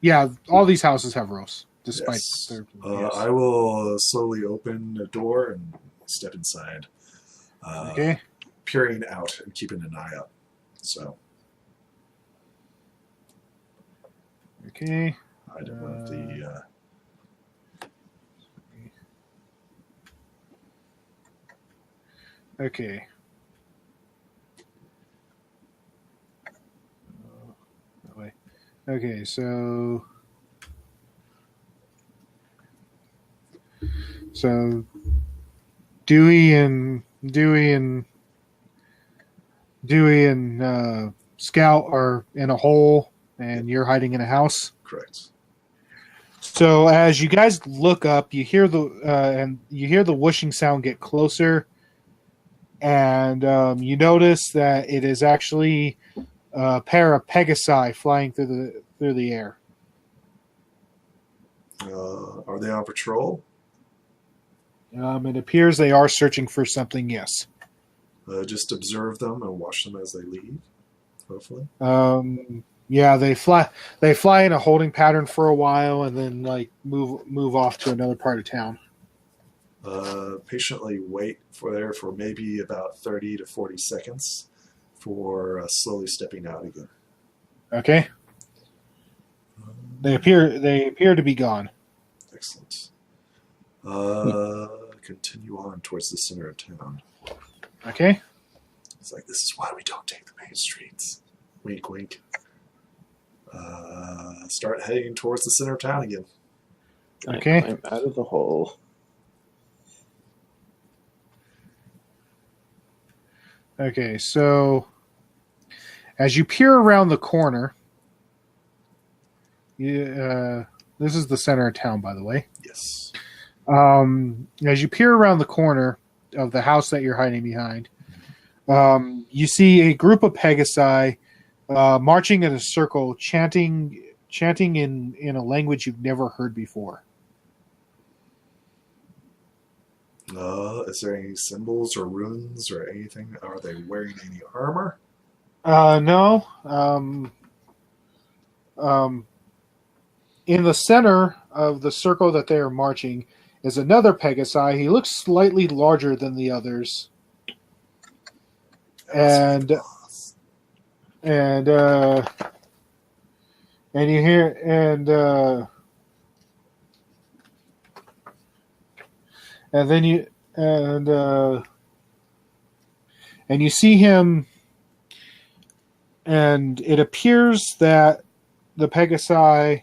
Yeah, all these houses have roofs, despite Yes. their. I will slowly open a door and step inside. Okay. Peering out and keeping an eye out. So Okay. I did one of the. Okay. That way. Okay, so Dewey and Scout are in a hole, and you're hiding in a house. Correct. So as you guys look up, you hear the whooshing sound get closer, and you notice that it is actually a pair of Pegasi flying through the air. Are they on patrol? It appears they are searching for something. Yes. Just observe them and watch them as they leave. Hopefully. Yeah, they fly in a holding pattern for a while, and then like move off to another part of town. Patiently wait for maybe about 30 to 40 seconds for slowly stepping out again. Okay. They appear to be gone. Excellent. Continue on towards the center of town. Okay. It's like, this is why we don't take the main streets. Wink, wink. start heading towards the center of town again. Okay. I'm out of the hole. Okay, so as you peer around the corner, this is the center of town, by the way. Yes. As you peer around the corner of the house that you're hiding behind, you see a group of Pegasi marching in a circle, chanting in a language you've never heard before. Is there any symbols or runes or anything? Are they wearing any armor? No. In the center of the circle that they are marching is another Pegasi. He looks slightly larger than the others. And you hear and you see him, and it appears that the Pegasi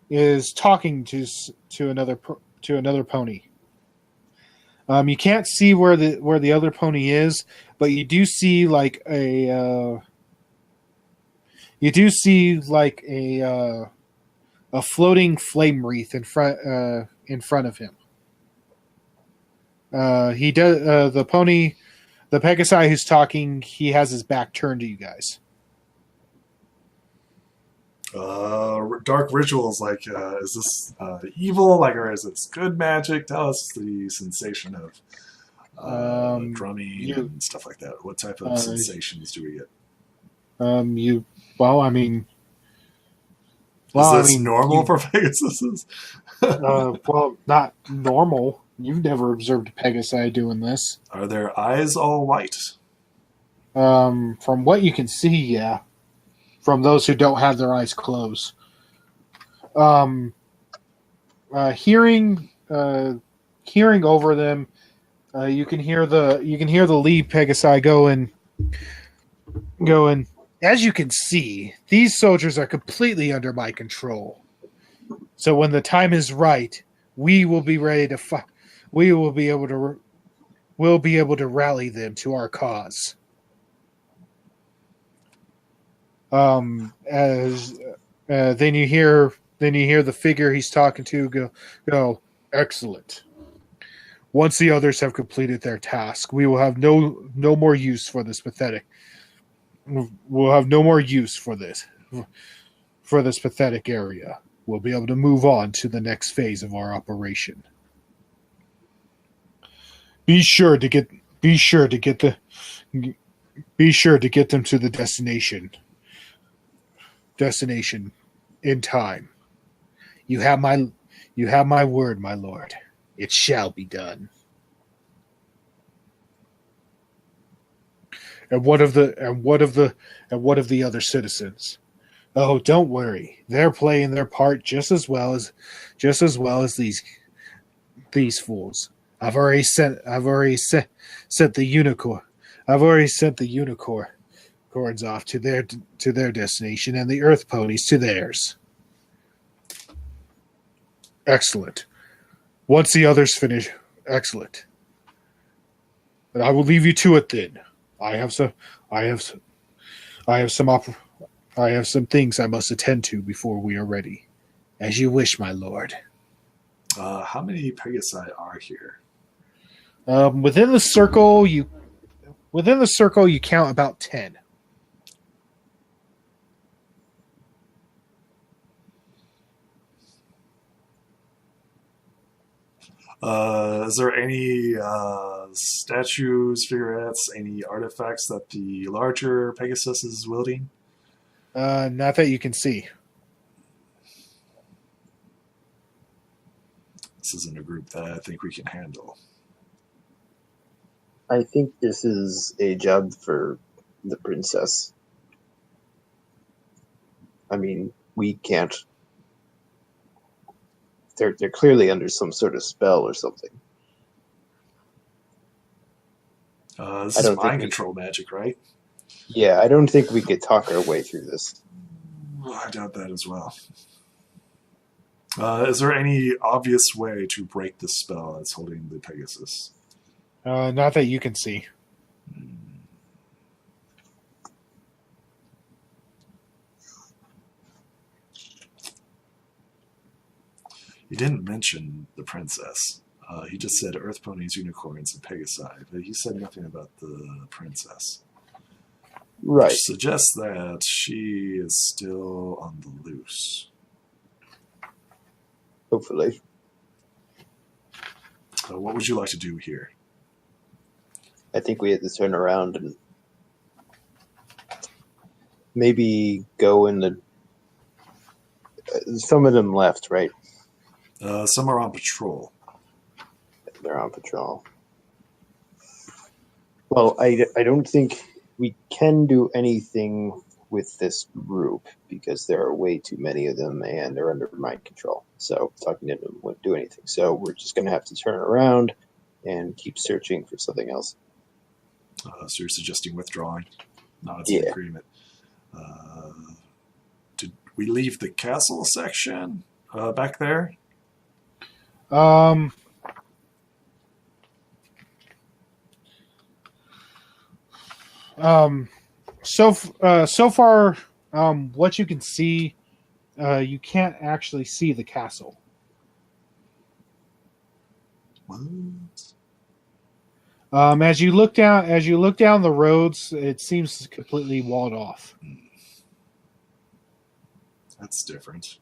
is talking to another pony. You can't see where the other pony is, but you do see like a floating flame wreath in front of him. He does the Pegasi who's talking. He has his back turned to you guys. Dark rituals, like, is this evil, like, or is this good magic? Tell us the sensation of drumming and stuff like that. What type of sensations do we get? Is this normal for Pegasuses? Well, not normal. You've never observed Pegasi doing this. Are their eyes all white? From what you can see, yeah. From those who don't have their eyes closed. Hearing over them, you can hear the lead Pegasi going. As you can see, these soldiers are completely under my control. So when the time is right, we will be ready to fight. We'll be able to rally them to our cause. Then you hear the figure he's talking to go, excellent. Once the others have completed their task, we will have no more use for this pathetic. We'll have no more use for this pathetic area. We'll be able to move on to the next phase of our operation. Be sure to get them to the destination in time. You have my word, my lord. It shall be done. And what of the other citizens? Oh, don't worry. They're playing their part just as well as these fools. I've already sent the unicorn. I've already sent the unicorns off to their destination, and the earth ponies to theirs. Excellent. Once the others finish, excellent. But I will leave you to it then. I have some things I must attend to before we are ready. As you wish, my lord. How many Pegasi are here? Within the circle, you count about 10. Is there any statues, figurettes, any artifacts that the larger Pegasus is wielding? Not that you can see. This isn't a group that I think we can handle. I think this is a job for the princess. I mean, we can't. They're clearly under some sort of spell or something. This is mind control magic, right? Yeah, I don't think we could talk our way through this. I doubt that as well. Is there any obvious way to break the spell that's holding the Pegasus? Not that you can see. He didn't mention the princess. He just said earth ponies, unicorns, and Pegasi, but he said nothing about the princess. Right. Which suggests that she is still on the loose. Hopefully. What would you like to do here? I think we have to turn around and maybe go in the... some of them left, right? Some are on patrol. They're on patrol. Well, I don't think we can do anything with this group because there are way too many of them and they're under mind control. So talking to them won't do anything. So we're just going to have to turn around and keep searching for something else. So you're suggesting withdrawing? Nods in agreement. Did we leave the castle section back there? So far, what you can see, you can't actually see the castle. What? As you look down the roads, it seems completely walled off. That's different.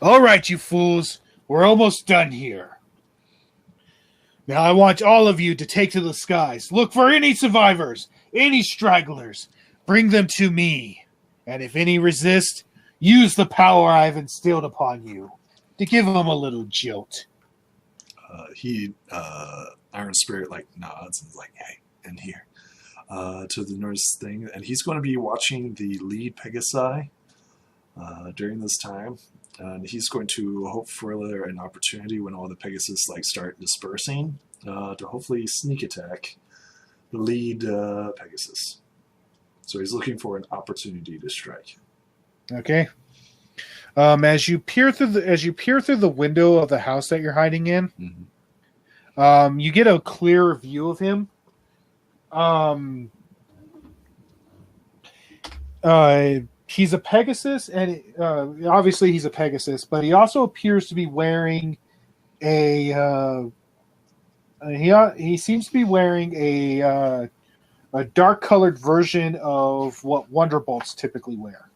All right, you fools, we're almost done here. Now I want all of you to take to the skies. Look for any survivors, any stragglers. Bring them to me. And if any resist, use the power I've instilled upon you to give them a little jolt. Iron Spirit, nods and is like, hey, in here. To the Norse thing. And he's going to be watching the lead Pegasi during this time. And he's going to hope for an opportunity when all the Pegasus start dispersing to hopefully sneak attack the lead Pegasus. So he's looking for an opportunity to strike. Okay. As you peer through the window of the house that you're hiding in, you get a clearer view of him. He's a Pegasus, and obviously he's a Pegasus, but he also appears to be wearing he seems to be wearing a dark colored version of what Wonderbolts typically wear.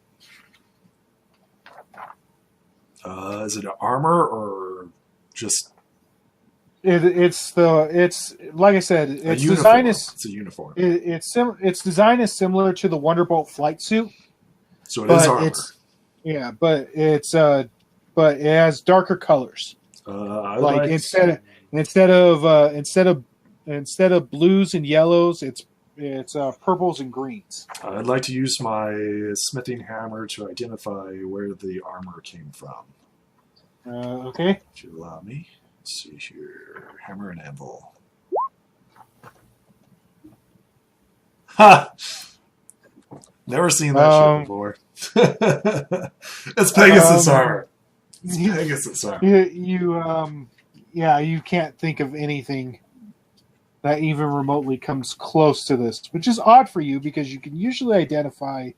Is it an armor or just? It's like I said. Its design is. It's a uniform. Its design is similar to the Wonderbolt flight suit. So it is armor. But it has darker colors. Instead of blues and yellows, it's purples and greens. I'd like to use my smithing hammer to identify where the armor came from. Okay. If you allow me. Let's see here. Hammer and anvil. Ha! Never seen that shit before. It's Pegasus armor. It's Pegasus armor. You can't think of anything that even remotely comes close to this, which is odd for you because you can usually identify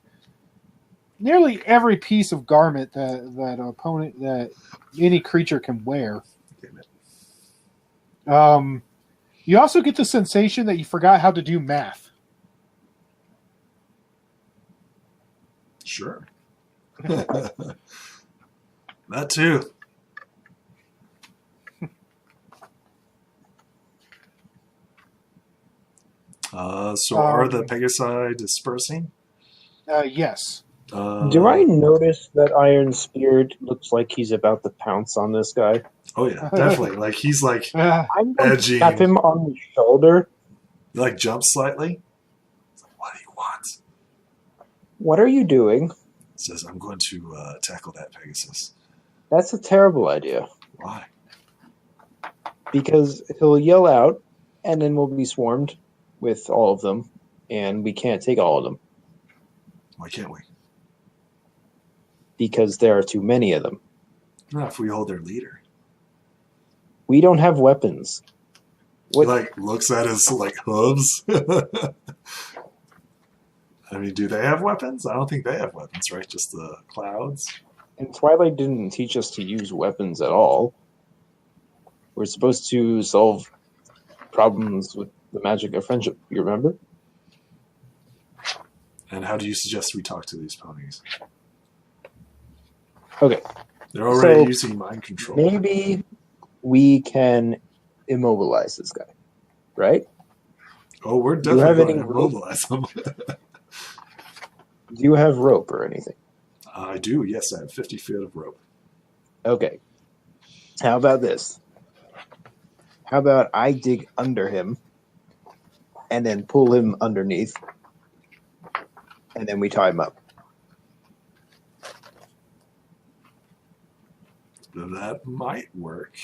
nearly every piece of garment that any creature can wear. Damn it. You also get the sensation that you forgot how to do math. Sure. That too. So are the Pegasi dispersing? Yes. Do I notice that Iron Spirit looks like he's about to pounce on this guy? Oh yeah, definitely. He's I'm going edging. to tap him on the shoulder. Jumps slightly. He's like, what do you want? What are you doing? Says, I'm going to tackle that Pegasus. That's a terrible idea. Why? Because he'll yell out, and then we'll be swarmed with all of them, and we can't take all of them. Why can't we? Because there are too many of them. Not if we hold their leader. We don't have weapons. He, like, looks at his, like, hooves. I mean, do they have weapons? I don't think they have weapons, right? Just the clouds. And Twilight didn't teach us to use weapons at all. We're supposed to solve problems with the magic of friendship. You remember? And how do you suggest we talk to these ponies? Okay. They're already using mind control. Maybe we can immobilize this guy, right? Oh, we're definitely going to immobilize him. Do you have rope or anything? I do, yes. I have 50 feet of rope. Okay. How about this? How about I dig under him and then pull him underneath, and then we tie him up? That might work.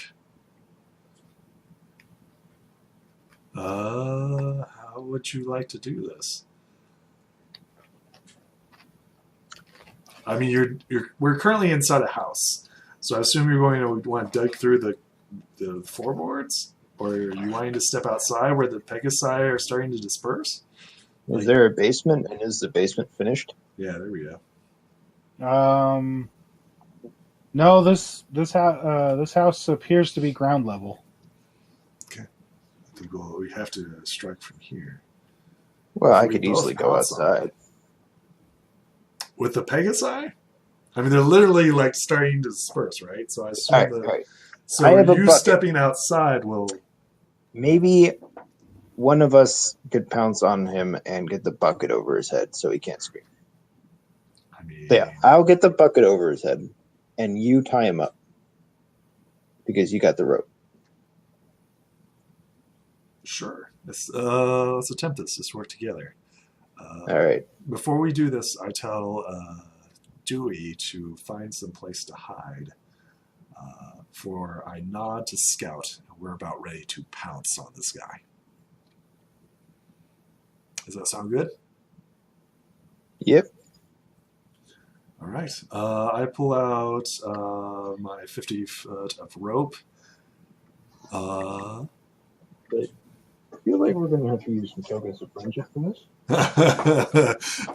How would you like to do this? I mean, we're currently inside a house, so I assume you're going to want to dig through the floorboards, or are you wanting to step outside where the Pegasi are starting to disperse? Is there a basement, and is the basement finished? Yeah, there we go. No, this house appears to be ground level. Okay, I think we have to strike from here. Well, I could easily go outside. With the Pegasi? I mean, they're literally like starting to disperse, right? So I assume So you stepping outside will... Maybe one of us could pounce on him and get the bucket over his head so he can't scream. I mean... Yeah, I'll get the bucket over his head, and you tie him up. Because you got the rope. Sure. Let's attempt this. Let's work together. All right. Before we do this, I tell Dewey to find some place to hide. For I nod to Scout, and we're about ready to pounce on this guy. Does that sound good? Yep. All right. I pull out my 50 foot of rope. But I feel like we're going to have to use some tokens of friendship for this.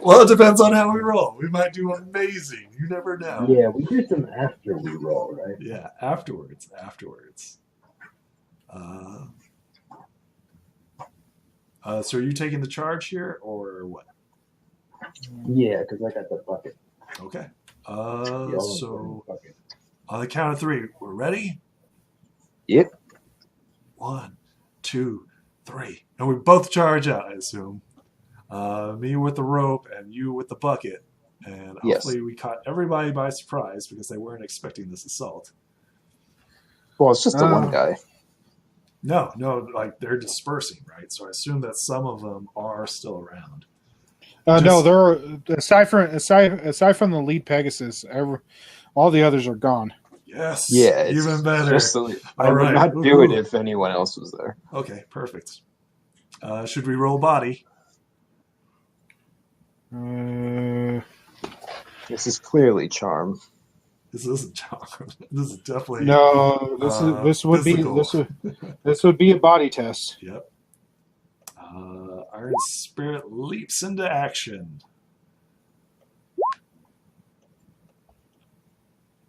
Well, it depends on how we roll. We might do amazing. You never know. Yeah, we do them after we roll, right? Yeah, afterwards. So are you taking the charge here, or what? Yeah, because I got the bucket. Okay. So on the count of three, we're ready? Yep. 1, 2, 3. And we both charge out, I assume. Me with the rope and you with the bucket. And hopefully we caught everybody by surprise because they weren't expecting this assault. Well, it's just the one guy. No, like they're dispersing, right? So I assume that some of them are still around. No, there are aside from the lead Pegasus, all the others are gone. Yes. Yeah, even better. I would not do it if anyone else was there. Okay, perfect. Should we roll body? This is clearly charm. This isn't charm. This is definitely no. This would be a body test. Yep. Iron Spirit leaps into action.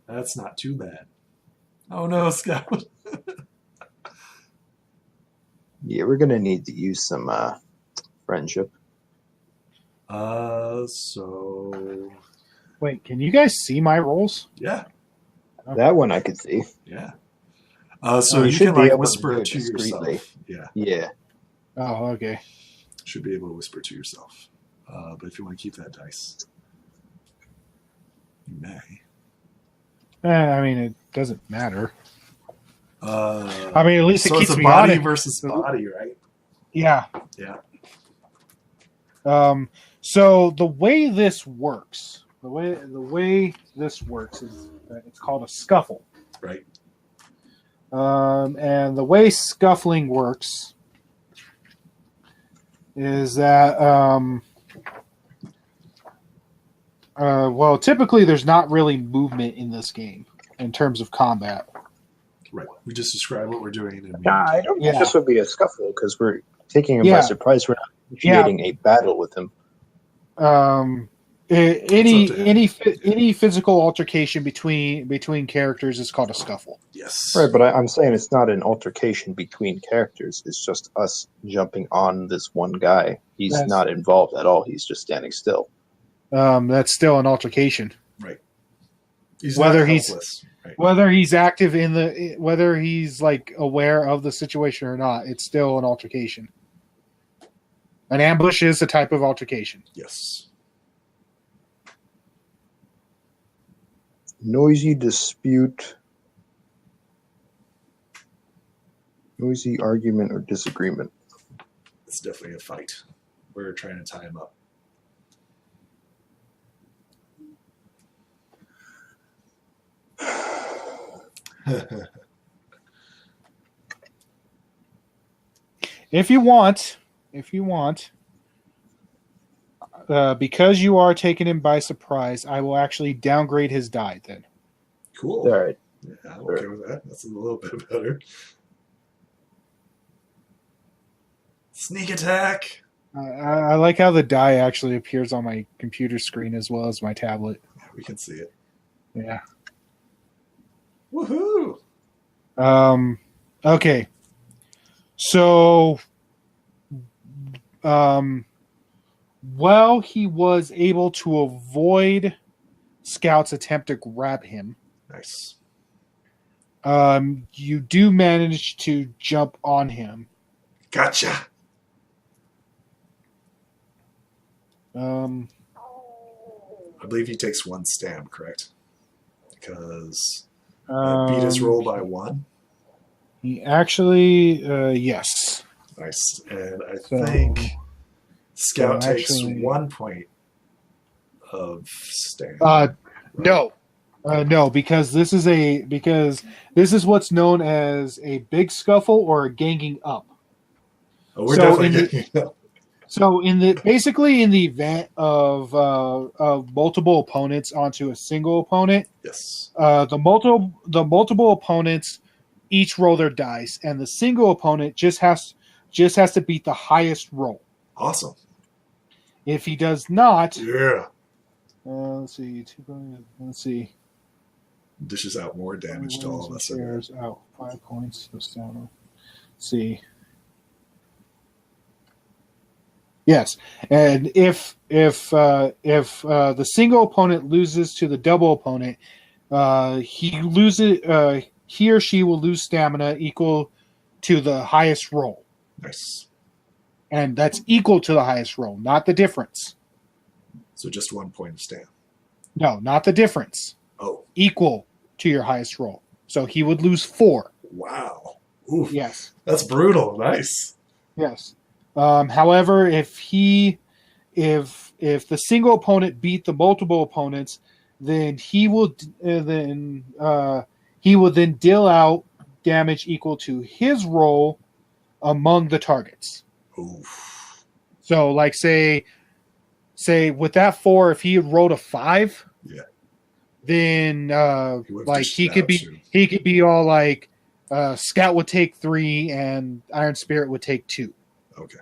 That's not too bad. Oh no, Scout. Yeah, we're gonna need to use some friendship. So wait, can you guys see my rolls? Yeah. That one I could see. Yeah. So you can like whisper to yourself. Yeah. Yeah. Oh, okay. Should be able to whisper to yourself. But if you want to keep that dice, you may. I mean, it doesn't matter. I mean, at least it keeps it's a me body on it. versus body, right? Yeah. Yeah. So the way this works, the way this works is it's called a scuffle. Right. And the way scuffling works is that well, typically there's not really movement in this game in terms of combat. Right. We just describe what we're doing. And I don't think this would be a scuffle because we're taking him by Yeah. surprise. We're not initiating a battle with him. Any physical altercation between characters is called a scuffle. Yes. Right, but I'm saying it's not an altercation between characters. It's just us jumping on this one guy. He's not involved at all. He's just standing still. That's still an altercation. Right. He's whether not he's helpless. Right. whether he's active whether he's like aware of the situation or not, it's still an altercation. An ambush is a type of altercation. Yes. Noisy dispute, noisy argument or disagreement. It's definitely a fight. We're trying to tie him up. If you want, because you are taking him by surprise, I will actually downgrade his die then. Cool. All right. Yeah, I'm okay with that. That's a little bit better. Sneak attack. I like how the die actually appears on my computer screen as well as my tablet. Yeah, we can see it. Yeah. Woohoo! Okay. So, well, he was able to avoid Scout's attempt to grab him. Nice. You do manage to jump on him. Gotcha. I believe he takes one stam, correct? Because beat his roll by 1. He actually, yes. Nice. And I think Scout takes 1 point of stam. No. No, because this is what's known as a big scuffle or a ganging up. Oh, we're definitely getting up. So in the event of multiple opponents onto a single opponent, yes, the multiple opponents each roll their dice, and the single opponent just has to beat the highest roll. Awesome. If he does not, yeah. Let's see. Dishes out more damage to all of us. Shares out 5 points. Let's see. Yes, and if the single opponent loses to the double opponent, he or she will lose stamina equal to the highest roll. Nice. And that's equal to the highest roll, not the difference. So just 1 point of stam. No, not the difference. Oh. Equal to your highest roll. So he would lose 4. Wow. Oof. Yes. That's brutal. Nice. Yes. However, if the single opponent beat the multiple opponents, then he will then deal out damage equal to his roll among the targets. Oof. So, like say with that 4, if he had rolled a 5, yeah, then he could be all like Scout would take 3 and Iron Spirit would take 2. Okay.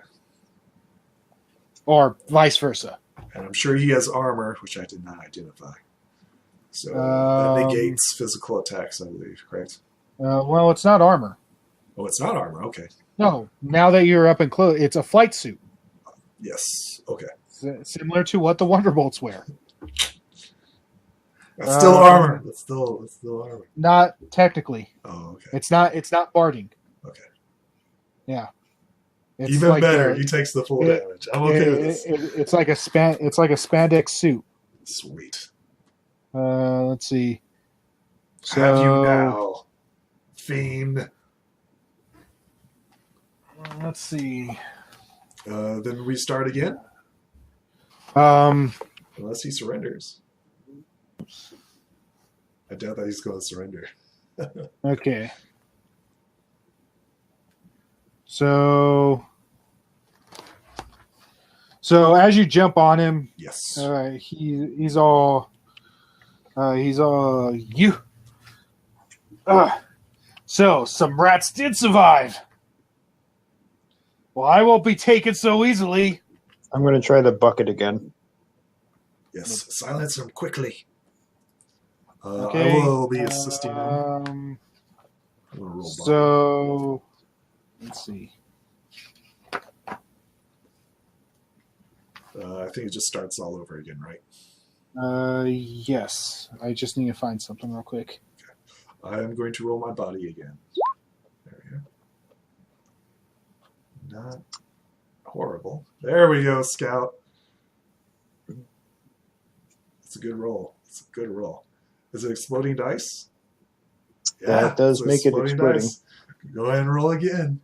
Or vice versa. And I'm sure he has armor, which I did not identify. So that negates physical attacks, I believe, correct? Well, it's not armor. Oh, it's not armor. Okay. No. Now that you're up and close, it's a flight suit. Yes. Okay. Similar to what the Wonderbolts wear. That's still armor. That's still armor. Not technically. Oh, okay. It's not barding. Okay. Yeah. It's even like better. He takes the full damage. I'm okay with this. It's like a spandex suit. Sweet. Let's see. So, have you now, fiend? Let's see. Then we start again. Unless he surrenders. I doubt that he's going to surrender. Okay. So So as you jump on him, Yes. he's all you. So some rats did survive. Well, I won't be taken so easily. I'm going to try the bucket again. Yes. Silence him quickly. Okay. I will be assisting him. I'm gonna roll so let's see. I think it just starts all over again, right? Yes. I just need to find something real quick. Okay. I'm going to roll my body again. There we go. Not horrible. There we go, Scout. It's a good roll. It's a good roll. Is it exploding dice? Yeah, it does make it exploding. Dice. Go ahead and roll again.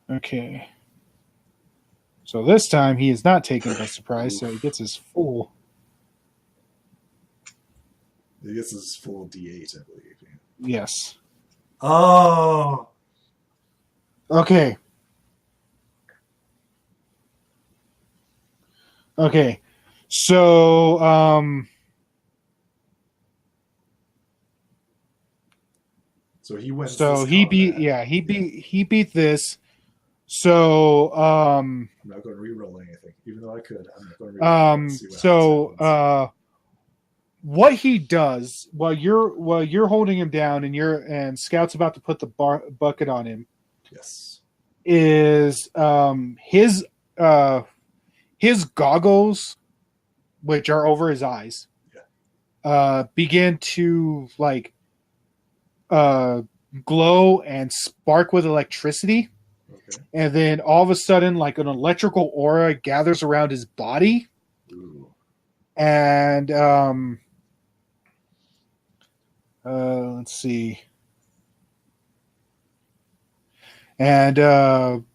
Okay. So this time he is not taken by surprise, so he gets his full. He gets his full D8, I believe. Yes. Oh! Okay. Okay. So, So he wins. So he beat. Yeah, he beat this. So, I'm not going to re-roll anything, even though I could. I'm not going to re-roll. What he does while you're holding him down and Scout's about to put the bucket on him. Yes. Is his goggles, which are over his eyes, begin to glow and spark with electricity. Okay. And then all of a sudden, like an electrical aura gathers around his body. Ooh. And let's see. And Iron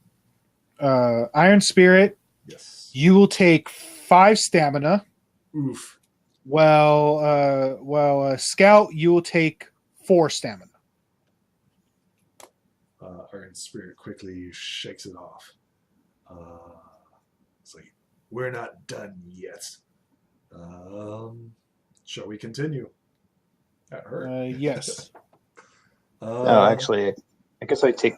Spirit, yes, you will take 5 stamina. Oof. Well, Scout, you will take 4 stamina. Iron Spirit quickly shakes it off. It's like, we're not done yet. Shall we continue? That hurt. Yes. No, actually, I guess I take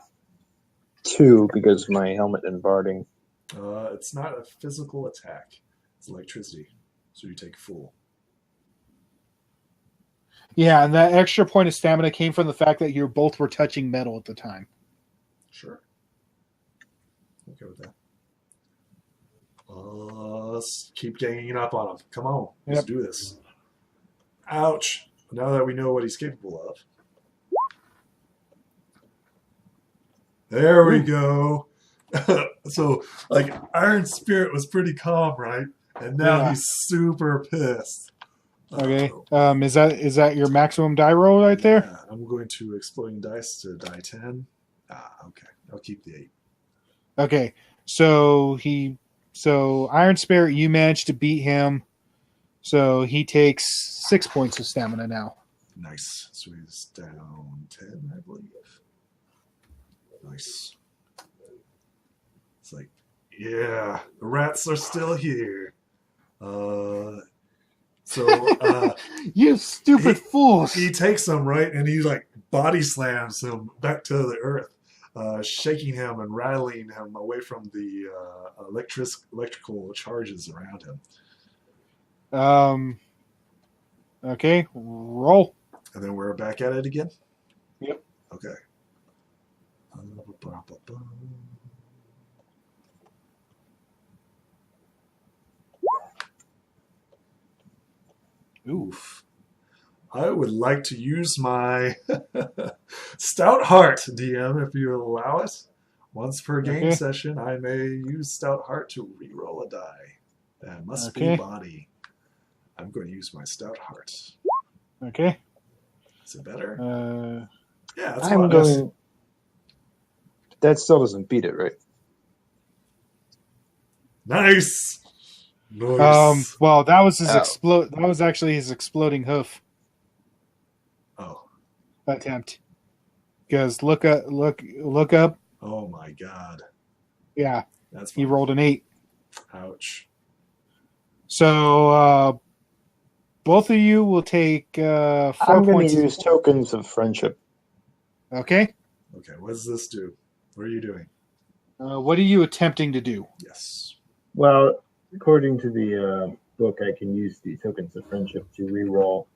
2 because of my helmet and barding. It's not a physical attack. It's electricity. So you take full. Yeah, and that extra point of stamina came from the fact that you both were touching metal at the time. Sure. Okay with that. Let's keep ganging up on him. Come on. Let's do this. Ouch. Now that we know what he's capable of. There we go. So, Iron Spirit was pretty calm, right? And now he's super pissed. Okay. Is that your maximum die roll right there? Yeah, I'm going to exploding dice to die 10. Okay. I'll keep the 8. Okay. So Iron Spirit, you managed to beat him. So he takes 6 points of stamina now. Nice. So he's down 10, I believe. Nice. It's like, yeah, the rats are still here. You stupid fools! He takes them, right, and he body slams him back to the earth, shaking him and rattling him away from the electrical charges around him. Okay, roll. And then we're back at it again? Yep. Okay. Oof. I would like to use my Stout Heart, DM, if you allow it. Once per game session, I may use Stout Heart to re-roll a die. That must be body. I'm going to use my Stout Heart. Okay. Is it better? Yeah, that's I'm going. That still doesn't beat it, right? Nice. Nice. Well, that was his That was actually his exploding hoof. Oh. Attempt. Because look up. Oh my god. Yeah. That's He fine. rolled an 8. Ouch. So both of you will take 4 I'm going points. to use tokens of friendship. Okay. Okay, what does this do? What are you doing? What are you attempting to do? Yes. Well, according to the book, I can use the tokens of friendship to re-roll.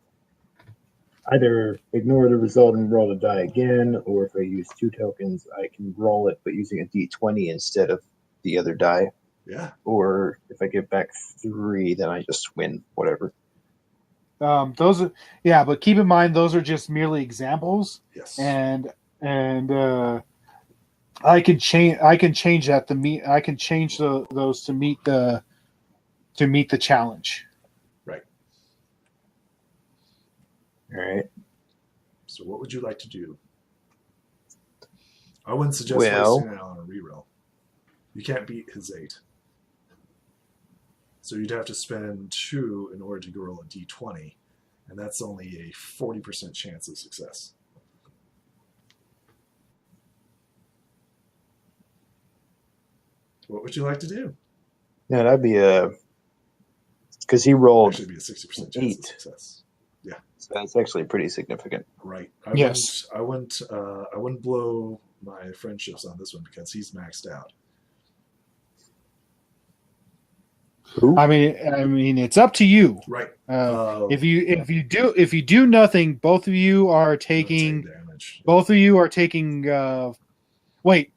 Either ignore the result and roll the die again, or if I use 2 tokens, I can roll it, but using a d20 instead of the other die. Yeah. Or if I get back 3, then I just win, whatever. Those are, but keep in mind those are just merely examples, Yes. and I can change that to meet. I can change those to meet the challenge. Right. All right. So what would you like to do? I wouldn't suggest Well- wasting it on a reroll. You can't beat his 8. So you'd have to spend 2 in order to roll a d20, and that's only a 40% chance of success. What would you like to do? Yeah, that'd be because he rolled, Actually, be a 60% chance 8. of success. so that's actually pretty significant. Right. Yes. I wouldn't blow my friendships on this one because he's maxed out. Who? I mean, it's up to you. Right. If you do nothing, both of you are taking. Damage. Both of you are taking. Wait.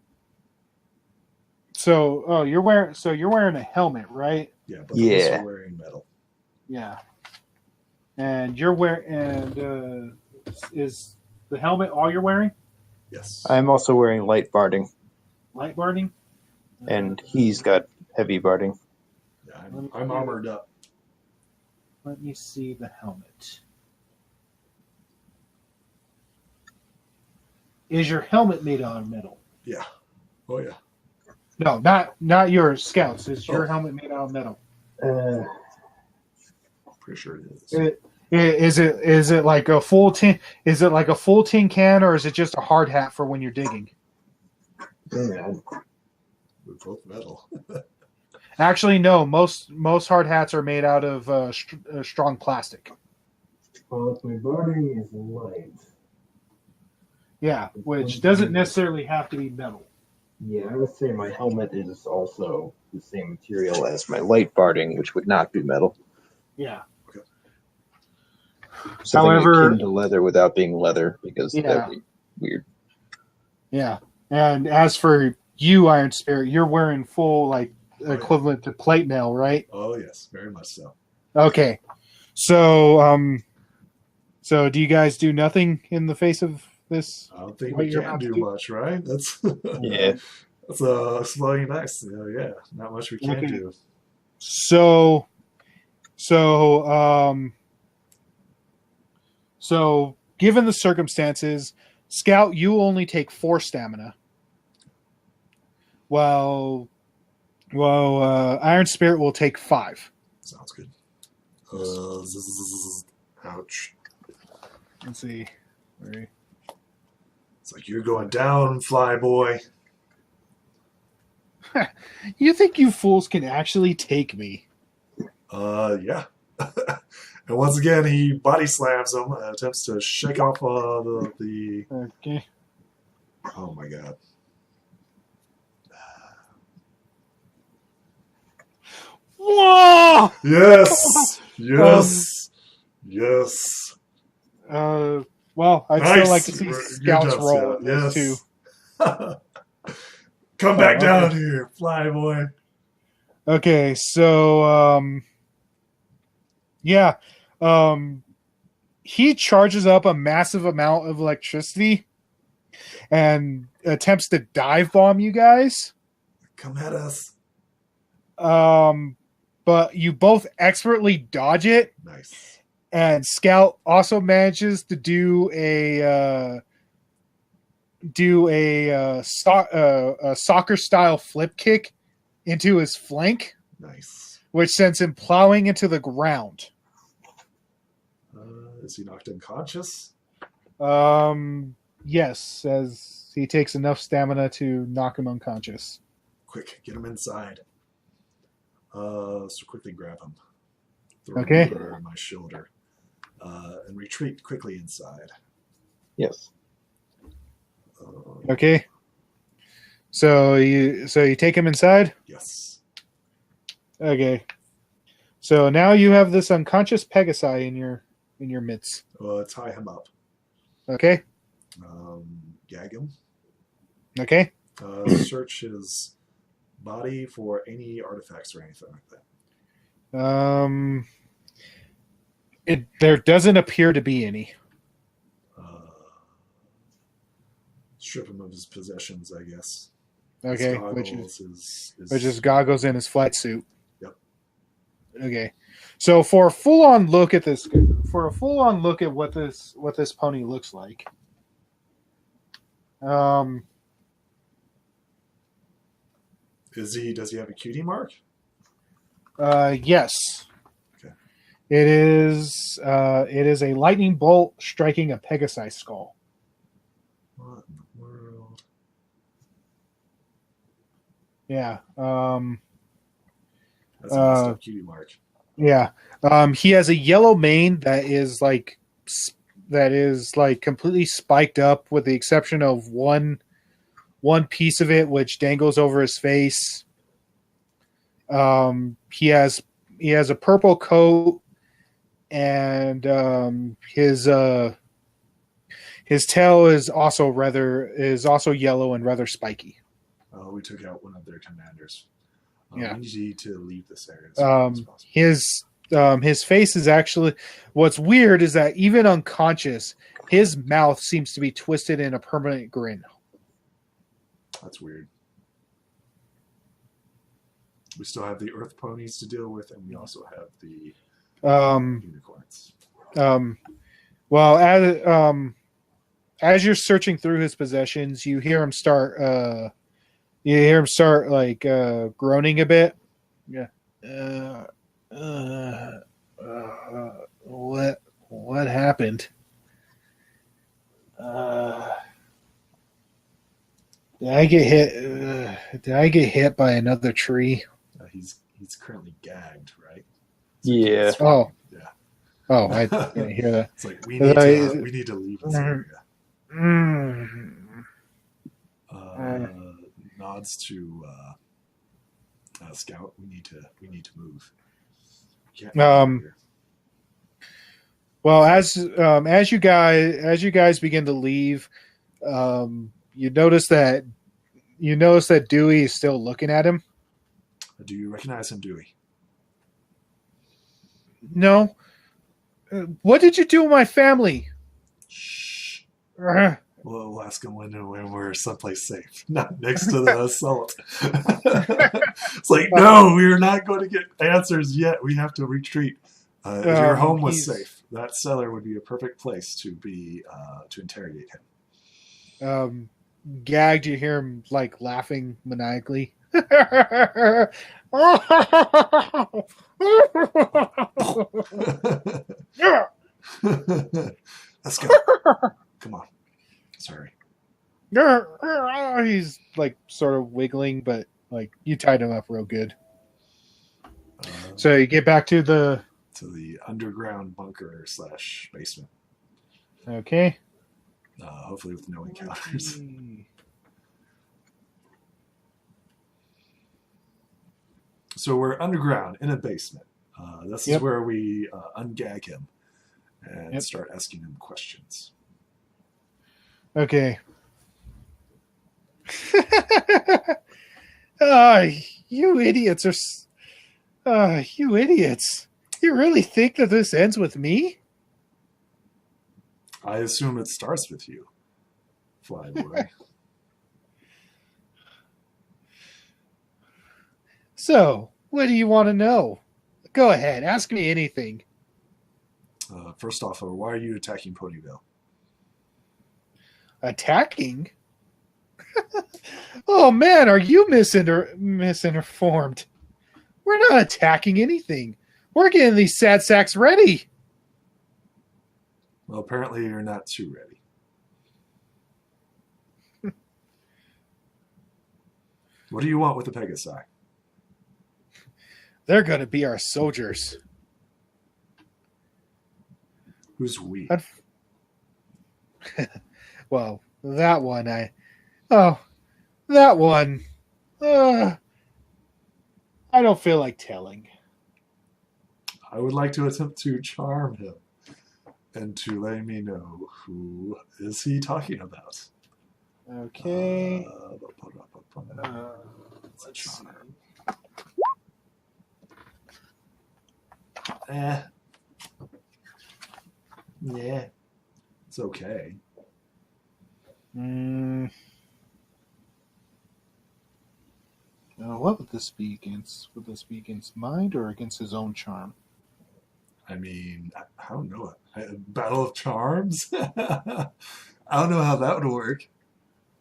So, you're wearing a helmet, right? Yeah, but Yeah. also wearing metal. Yeah. And you're wearing. Is the helmet all you're wearing? Yes. I'm also wearing light barding, Light barding. and he's got heavy barding. Yeah, I'm armored up. Let me see the helmet. Is your helmet made out of metal? Yeah. Oh yeah. No, not your scouts. Is your helmet made out of metal? Pretty sure it is. Is it like a full tin? Is it like a full tin can, or is it just a hard hat for when you're digging? Yeah. We're both metal. Actually, no. Most hard hats are made out of strong plastic. Well, if my barding is light. Yeah, which doesn't necessarily have to be metal. Yeah, I would say my helmet is also the same material as As my light barding, which would not be metal. Yeah. Something However- akin to leather without being leather, because Yeah. that'd be weird. Yeah. And as for you, Iron Spirit, you're wearing full yeah. equivalent to plate mail, right? Oh yes, very much so. Okay. So so do you guys do nothing in the face of this? I don't think What we you're can about to do do? much, right? That's Yeah. that's exploding nice. Yeah, not much we can Okay. do. So given the circumstances, Scout, you only take 4 stamina. While Iron Spirit will take 5. Sounds good. Ouch. Let's see. Where- It's like you're going down, fly boy. You think you fools can actually take me? Yeah. And once again, he body slams him, attempts to shake off the. Okay. Oh my god. Whoa! Yes! Yes! Yes! Well, I'd Nice. still like to see Good Scouts job, roll Scout. this too. Come back okay. down here, fly boy. Okay, so yeah. He charges up a massive amount of electricity and attempts to dive bomb you guys. Come at us. But you both expertly dodge it, Nice. and Scout also manages to do a soccer style flip kick into his flank, Nice. which sends him plowing into the ground. Is he knocked unconscious? Yes, as he takes enough stamina to knock him unconscious. Quick, get him inside. So quickly grab him. Throw Okay. him over my shoulder. And retreat quickly inside. Yes. Okay. So you take him inside? Yes. Okay. So now you have this unconscious Pegasi in your midst. Tie him up. Okay. Gag him. Okay. Search his body for any artifacts or anything like that. There doesn't appear to be any. Strip him of his possessions, I guess. Okay, His goggles, which is goggles in his flight suit. Yep. Okay, so for a full-on look at this, what this pony looks like, does he have a cutie mark? yes, Okay. it is a lightning bolt striking a Pegasi skull. What in the world? Yeah. That's a messed up cutie mark. Yeah. He has a yellow mane that is like completely spiked up, with the exception of one piece of it which dangles over his face. He has a purple coat, and his tail is also yellow and rather spiky. We took out one of their commanders. Yeah. We need to leave this area as soon as possible. His face is actually, what's weird is that even unconscious, his mouth seems to be twisted in a permanent grin. That's weird. We still have the earth ponies to deal with, and we also have the unicorns. Well, as you're searching through his possessions, you hear him start like groaning a bit. Yeah. What happened? Did I get hit? Did I get hit by another tree? He's currently gagged, right? Yeah. Oh. Yeah. Oh, I didn't hear that. It's like we need to leave this area. Nods to Scout. We need to move. Can't move here. Well, as you guys begin to leave, you notice that Dewey is still looking at him. Do you recognize him, Dewey? No. What did you do with my family? Shh. We'll ask him when we're someplace safe, not next to the assault. It's like, no, we're not going to get answers yet. We have to retreat. If your home was safe, that cellar would be a perfect place to be to interrogate him. Gagged, you hear him like laughing maniacally. Let's go. Come on. Sorry. He's like sort of wiggling, but like you tied him up real good. So you get back to the underground bunker / basement. Okay. Hopefully with no encounters. So we're underground in a basement. This is where we ungag him and start asking him questions. Okay. You idiots are... you idiots. You really think that this ends with me? I assume it starts with you, Flyboy. So, what do you want to know? Go ahead, ask me anything. First off, why are you attacking Ponyville? Attacking? Oh man, are you misinformed? We're not attacking anything. We're getting these sad sacks ready. Well, apparently you're not too ready. What do you want with the Pegasi? They're going to be our soldiers. Who's we? Well, that one, that one, I don't feel like telling. I would like to attempt to charm him and to let me know who is he talking about. Okay. Let's Let's Yeah. It's okay. What would this be against? Would this be against mind or against his own charm? I mean, I don't know. Battle of Charms? I don't know how that would work.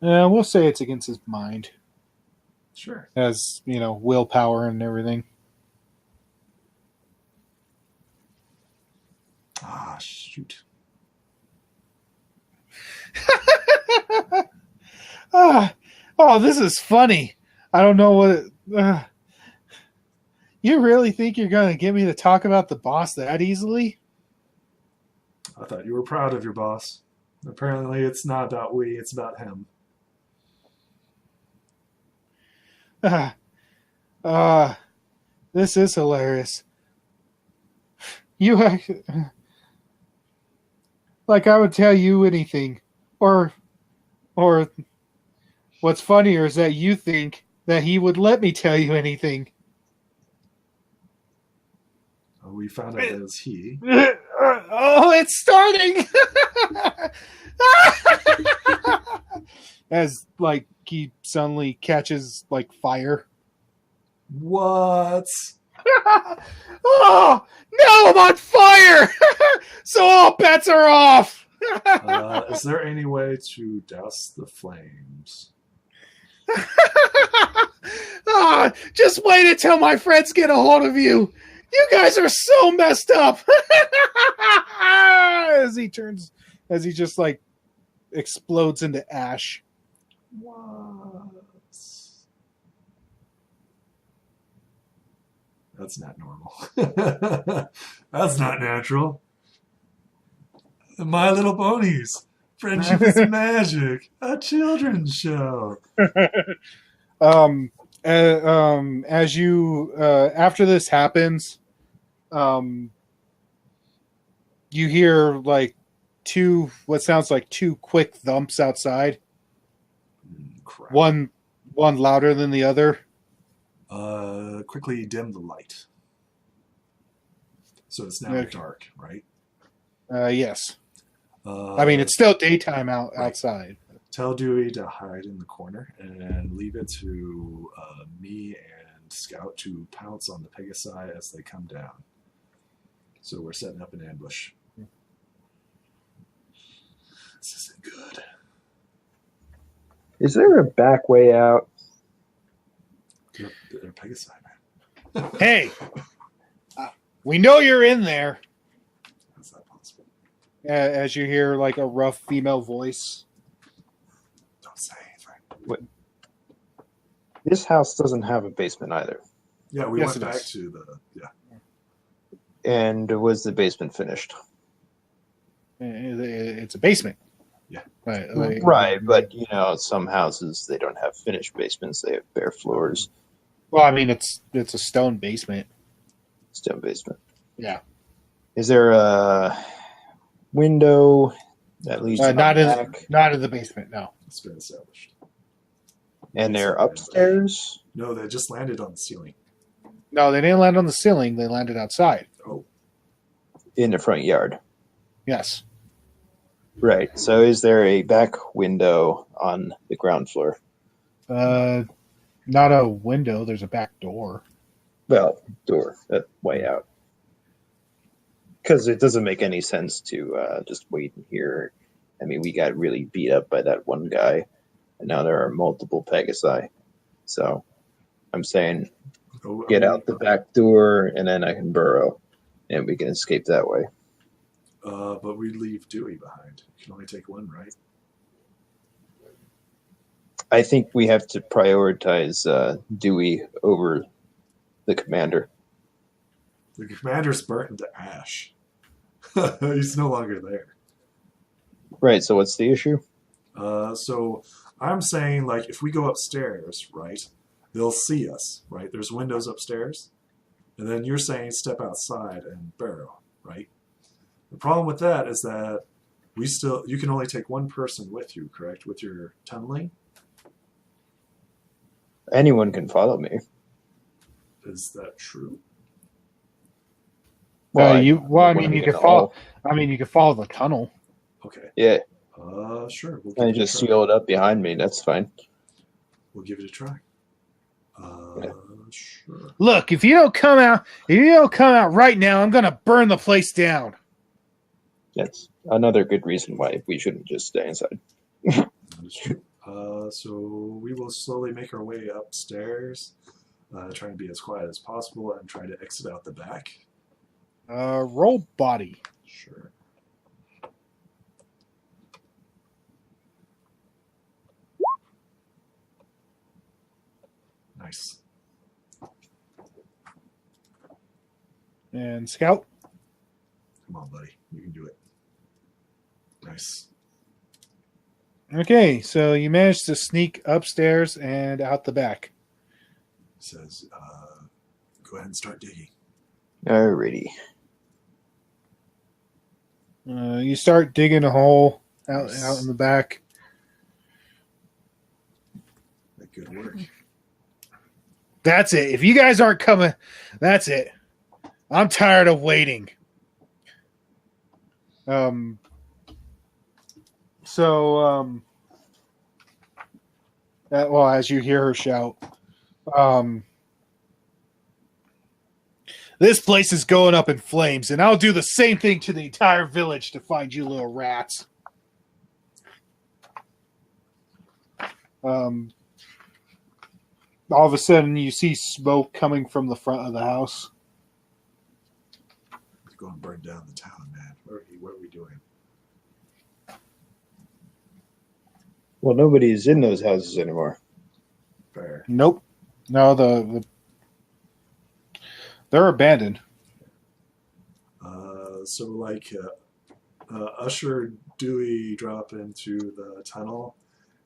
We'll say it's against his mind. Sure. As, willpower and everything. Ah, shoot. Oh, this is funny. I don't know what... you really think you're going to get me to talk about the boss that easily? I thought you were proud of your boss. Apparently it's not about we, it's about him. This is hilarious. You like I would tell you anything, or what's funnier is that you think that he would let me tell you anything. We found out it was he. Oh, it's starting. As like he suddenly catches like fire. What? Oh, now I'm on fire! So all bets are off! Is there any way to douse the flames? Oh, just wait until my friends get a hold of you! You guys are so messed up! As he just like explodes into ash. What? That's not normal. That's not natural. My Little Ponies. Friendship is magic. A children's show. As you after this happens, you hear like what sounds like two quick thumps outside. Crap. One louder than the other. Quickly dim the light. So it's now dark, right? Yes. I mean, it's still daytime outside. Tell Dewey to hide in the corner and leave it to me and Scout to pounce on the Pegasi as they come down. So we're setting up an ambush. This isn't good. Is there a back way out? They're Pegasi, man. Hey, we know you're in there. How's that possible? As you hear like a rough female voice. Don't say anything. What? This house doesn't have a basement either. Yeah, we Yes, went it back does. to the... Yeah. And was the basement finished? It's a basement. Yeah. Right, but some houses they don't have finished basements; they have bare floors. Well, I mean, it's a stone basement. Stone basement. Yeah. Is there a window that leads Not back? in the basement. No. It's been established. And they're upstairs. No, they just landed on the ceiling. No, they didn't land on the ceiling. They landed outside. Oh. In the front yard. Yes. Right. So is there a back window on the ground floor? Not a window. There's a back door. Well, door. That way out. Because it doesn't make any sense to just wait in here. I mean, we got really beat up by that one guy, and now there are multiple Pegasi. So I'm saying get out the back door, and then I can burrow, and we can escape that way. But we leave Dewey behind. You can only take one, right? I think we have to prioritize Dewey over the commander. The commander's burnt into ash. He's no longer there. Right, so what's the issue? So I'm saying, like, if we go upstairs, right, they'll see us, right? There's windows upstairs. And then you're saying step outside and burrow, right? The problem with that is that you can only take one person with you, correct? With your tunneling? Anyone can follow me. Is that true? Well, you can follow. I mean, you can follow the tunnel. Okay. Yeah. Sure. We'll And just seal it up behind me. That's fine. We'll give it a try. Sure. Look, if you don't come out right now, I'm gonna burn the place down. That's another good reason why we shouldn't just stay inside. That is true. So we will slowly make our way upstairs, trying to be as quiet as possible and try to exit out the back. Roll body. Sure. Nice. And scout. Come on, buddy. You can do it. Nice. Okay, so you managed to sneak upstairs and out the back. Says, go ahead and start digging. Alrighty. You start digging a hole out in the back. Good work. That's it. If you guys aren't coming, that's it. I'm tired of waiting. As you hear her shout, this place is going up in flames, and I'll do the same thing to the entire village to find you little rats. All of a sudden, you see smoke coming from the front of the house. Let's go and burn down the town, man. What are we doing? Well, nobody's in those houses anymore. Fair. Nope. No, they're abandoned. Usher Dewey drop into the tunnel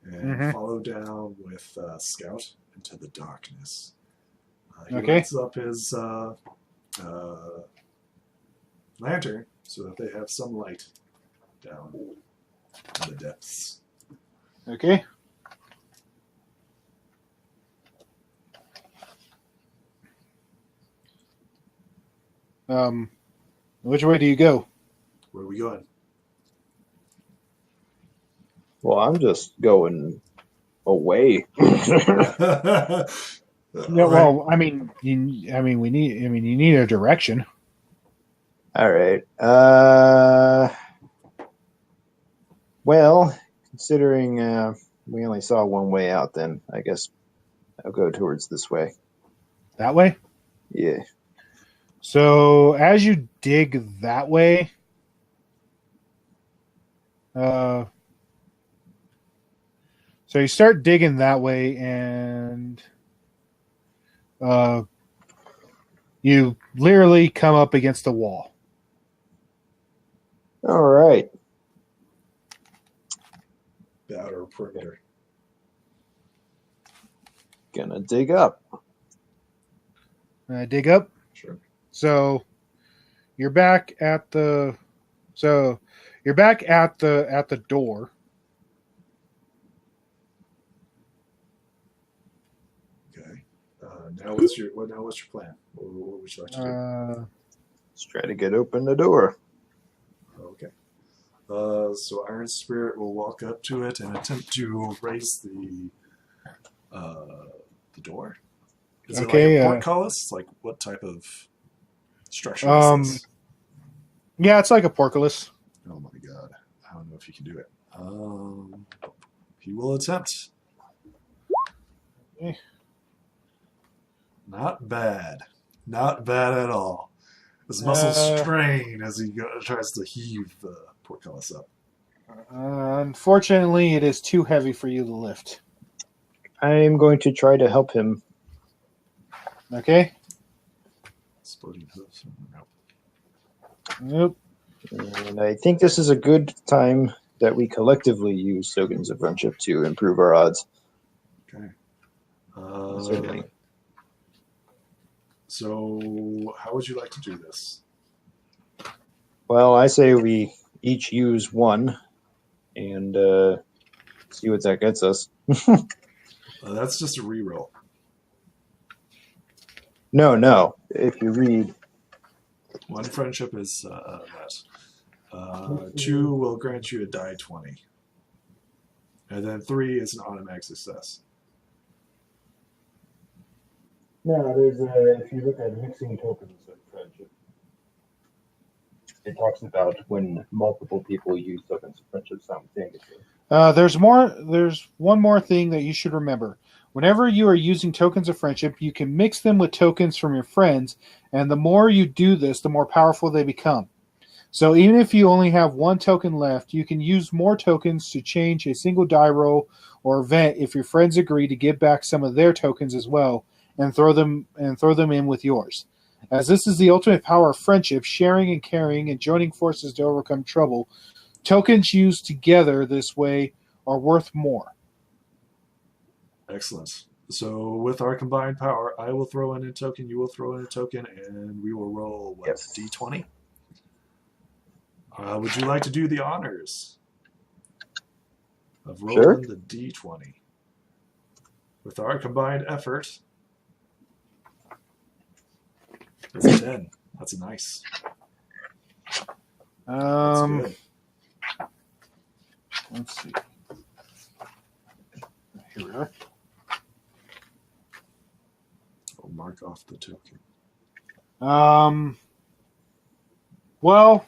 and follow down with Scout into the darkness. He lights up his lantern so that they have some light down in the depths. Okay. Which way do you go? Where are we going? Well, I'm just going away. Yeah. Well, I mean, you need a direction. All right. Well, considering we only saw one way out, then I guess I'll go towards this way. That way? Yeah. So as you dig that way, so you start digging that way, and you literally come up against a wall. All right. The outer perimeter. Gonna dig up. Dig up. Sure. So you're back at the door. Okay. Now what's your plan? What would you like to do? Let's try to get open the door. Okay. So Iron Spirit will walk up to it and attempt to raise the door. Is it like a portcullis? Like what type of structure is this? Yeah, it's like a portcullis. Oh my god. I don't know if you can do it. He will attempt. Not bad. Not bad at all. His muscles strain as he tries to heave the portcullis up. Unfortunately, it is too heavy for you to lift. I'm going to try to help him. Okay. Exploding hooves. Nope. Nope. And I think this is a good time that we collectively use tokens of friendship to improve our odds. Okay. Certainly. So, how would you like to do this? Well, I say we each use one and see what that gets us. That's just a reroll. No. If you read, One friendship is that. 2 will grant you a die 20. And then 3 is an automatic success. No, there's if you look at mixing tokens of friendship, it talks about when multiple people use tokens of friendship simultaneously. There's one more thing that you should remember. Whenever you are using tokens of friendship, you can mix them with tokens from your friends, and the more you do this, the more powerful they become. So even if you only have one token left, you can use more tokens to change a single die roll or event if your friends agree to give back some of their tokens as well and throw them in with yours. As this is the ultimate power of friendship, sharing and carrying and joining forces to overcome trouble, tokens used together this way are worth more. Excellent. So with our combined power, I will throw in a token, you will throw in a token, and we will roll, what, Yes. D20? Would you like to do the honors of rolling Sure. the D20? With our combined effort, that's a 10. That's a nice. That's good. Let's see. Here we are. I'll mark off the token. Well,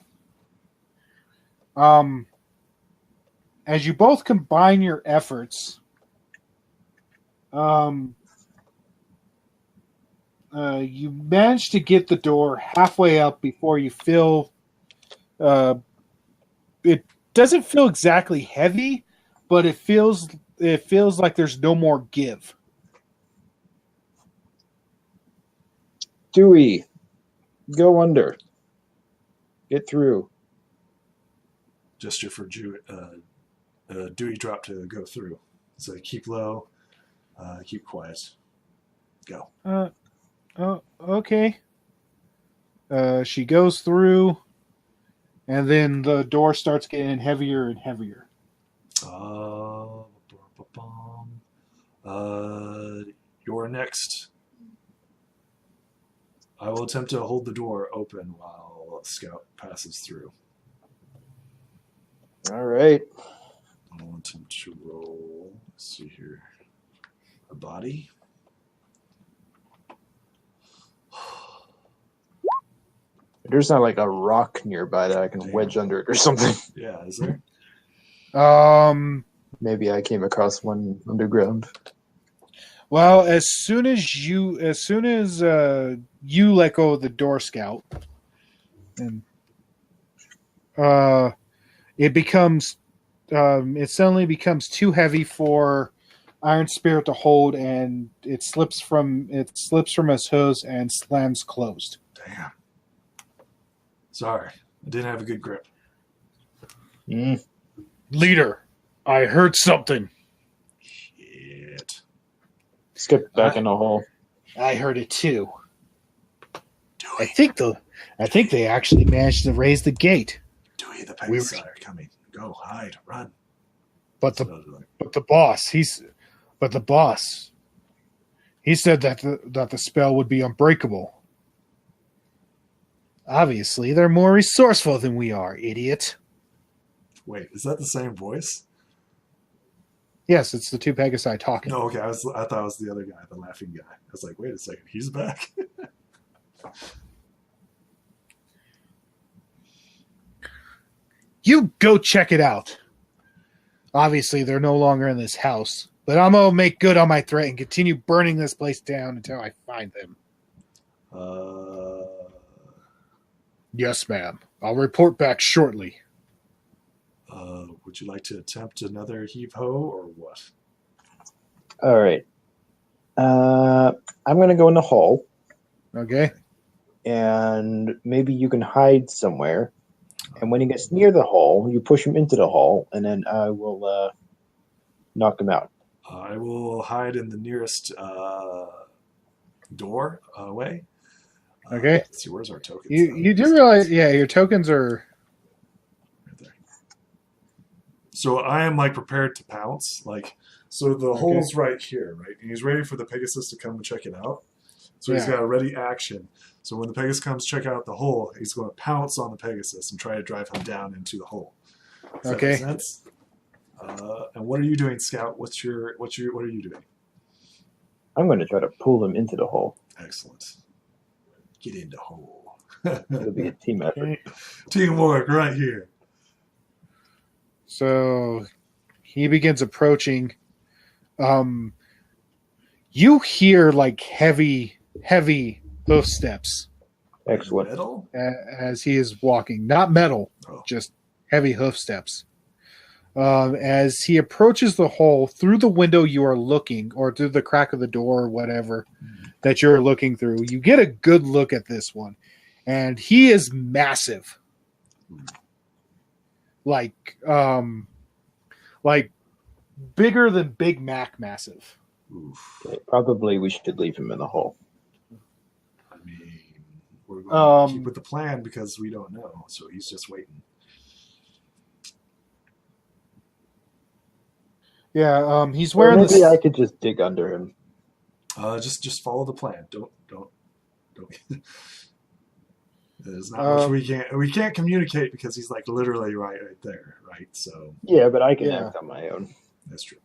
as you both combine your efforts, you manage to get the door halfway up before you feel it doesn't feel exactly heavy, but it feels like there's no more give. Dewey, go under. Get through. Gesture for Dewey drop to go through. So keep low, keep quiet. Go. Okay. She goes through, and then the door starts getting heavier and heavier. You're next. I will attempt to hold the door open while Scout passes through. All right. I'll attempt to roll. Let's see here. A body. There's not like a rock nearby that I can Damn. wedge under it or something. Yeah, is there? Maybe I came across one underground. Well, as soon as you let go of the door, Scout, and it suddenly becomes too heavy for Iron Spirit to hold, and it slips from his hose and slams closed. Damn. Sorry, I didn't have a good grip. Leader, I heard something. Shit. Skip back in the hole. I heard it too. Dewey, I think they actually managed to raise the gate. Dewey, the Pegasi are coming. Go, hide, run. But the boss, he said that the spell would be unbreakable. Obviously, they're more resourceful than we are, idiot. Wait, is that the same voice? Yes, it's the two Pegasi talking. No, okay. I thought it was the other guy, the laughing guy. I was like, wait a second, he's back. You go check it out. Obviously, they're no longer in this house, but I'm gonna make good on my threat and continue burning this place down until I find them. Yes, ma'am. I'll report back shortly. Would you like to attempt another heave ho or what? All right. I'm gonna go in the hall, Okay. and maybe you can hide somewhere. And when he gets near the hall, you push him into the hall, and then I will knock him out. I will hide in the nearest door away. Okay. Let's see, where's our tokens? You do realize, yeah, your tokens are. Right there. So I am like prepared to pounce. Like, so the hole's right here, right? And he's ready for the Pegasus to come and check it out. So he's got a ready action. So when the Pegasus comes check out the hole, he's going to pounce on the Pegasus and try to drive him down into the hole. Does that make sense? And what are you doing, Scout? What are you doing? I'm going to try to pull him into the hole. Excellent. Get in the hole. It'll be a team effort. Teamwork right here. So he begins approaching. You hear like heavy hoof steps. Excellent. Metal? As he is walking. Not metal, just heavy hoof steps. As he approaches the hole, through the window you are looking, or through the crack of the door or whatever that you're looking through, you get a good look at this one. And he is massive. Like bigger than Big Mac massive. Oof. Okay, probably we should leave him in the hole. I mean, we're going to keep with the plan because we don't know. So he's just waiting. Yeah, he's wearing maybe I could just dig under him. Just follow the plan. Don't. There's not much we can't communicate because he's like literally right there, right? So yeah, but I can act on my own. That's true.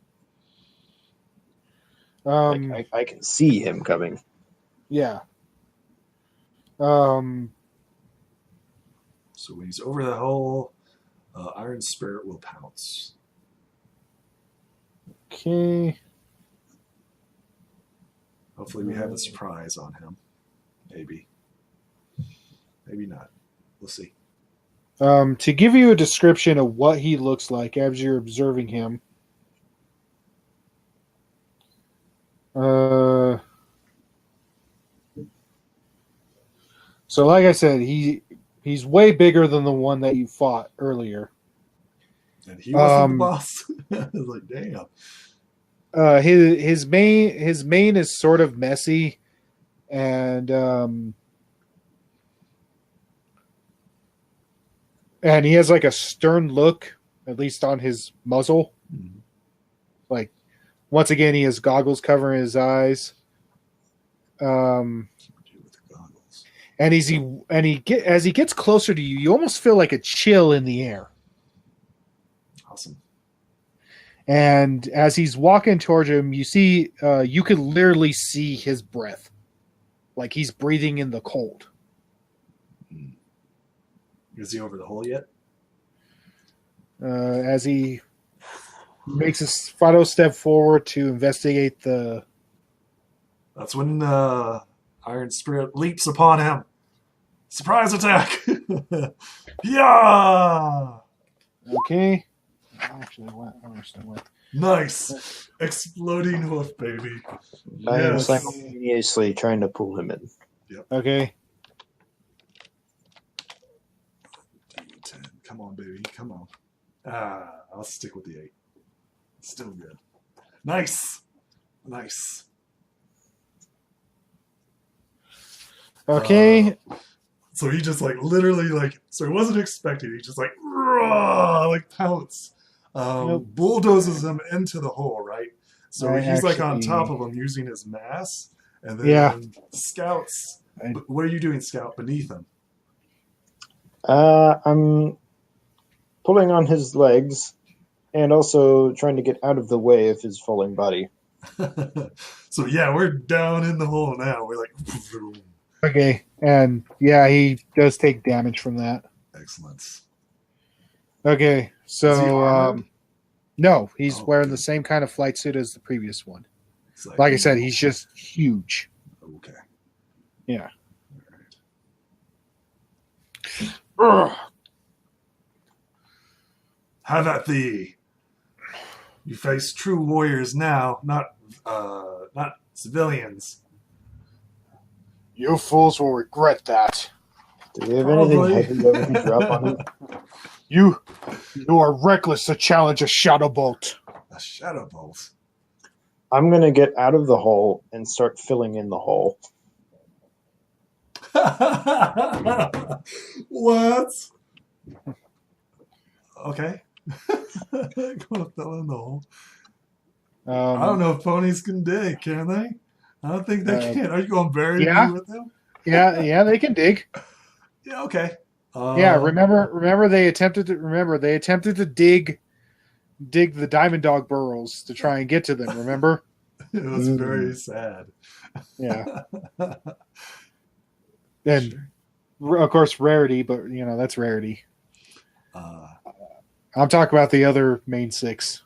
I can see him coming. Yeah. So when he's over the hole, Iron Spirit will pounce. Okay. Hopefully we have a surprise on him. Maybe. Maybe not. We'll see. To give you a description of what he looks like as you're observing him. So like I said, he's way bigger than the one that you fought earlier. And he wasn't the boss. I was like, damn. His mane is sort of messy, and he has like a stern look, at least on his muzzle. Mm-hmm. Like, once again, he has goggles covering his eyes. And as he gets closer to you, you almost feel like a chill in the air. Awesome. And as he's walking towards him, you see, you could literally see his breath. Like he's breathing in the cold. Is he over the hole yet? As he makes a final step forward to investigate the... That's when Iron Spirit leaps upon him. Surprise attack! Yeah! Okay. Actually, what? I understand what. Nice. Exploding hoof, baby. I am Yes. simultaneously trying to pull him in. Yep. Okay. D10. Come on, baby. Come on. I'll stick with the 8. Still good. Nice. Nice. Okay. So he just like literally like, so he wasn't expecting. He just like, raw, like pounce. Bulldozes him into the hole, right? So he's like on top of him using his mass. And then Scout's, what are you doing, Scout, beneath him? I'm pulling on his legs and also trying to get out of the way of his falling body. So yeah, we're down in the hole now. We're like, okay. And yeah, he does take damage from that. excellent. Okay. So, no, he's wearing the good. same kind of flight suit as the previous one. Like I said, he's just huge. Okay. Yeah. Have at thee. You face true warriors now, not civilians. You fools will regret that. Do we have Probably. anything heavy that we can drop on him? You are reckless to challenge a shadow bolt. A shadow bolt. I'm going to get out of the hole and start filling in the hole. What? Okay. Gonna fill in the hole. I don't know if ponies can dig, can they? I don't think they can. Are you going to bury me with them? Yeah, they can dig. Yeah, okay. Yeah, remember they attempted to dig the diamond dog burrows to try and get to them, remember? It was very sad. Yeah. And of course rarity, but that's rarity. I'm talking about the other main 6.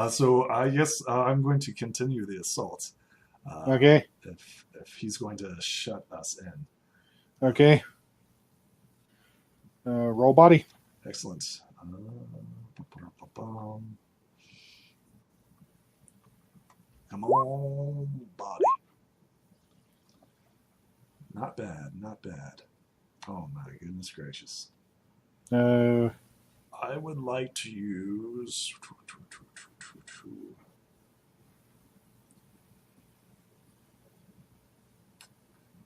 So I guess I'm going to continue the assault. Okay. If he's going to shut us in. Okay. Roll body. Excellent. Come on, body. Not bad, not bad. Oh my goodness gracious. I would like to use...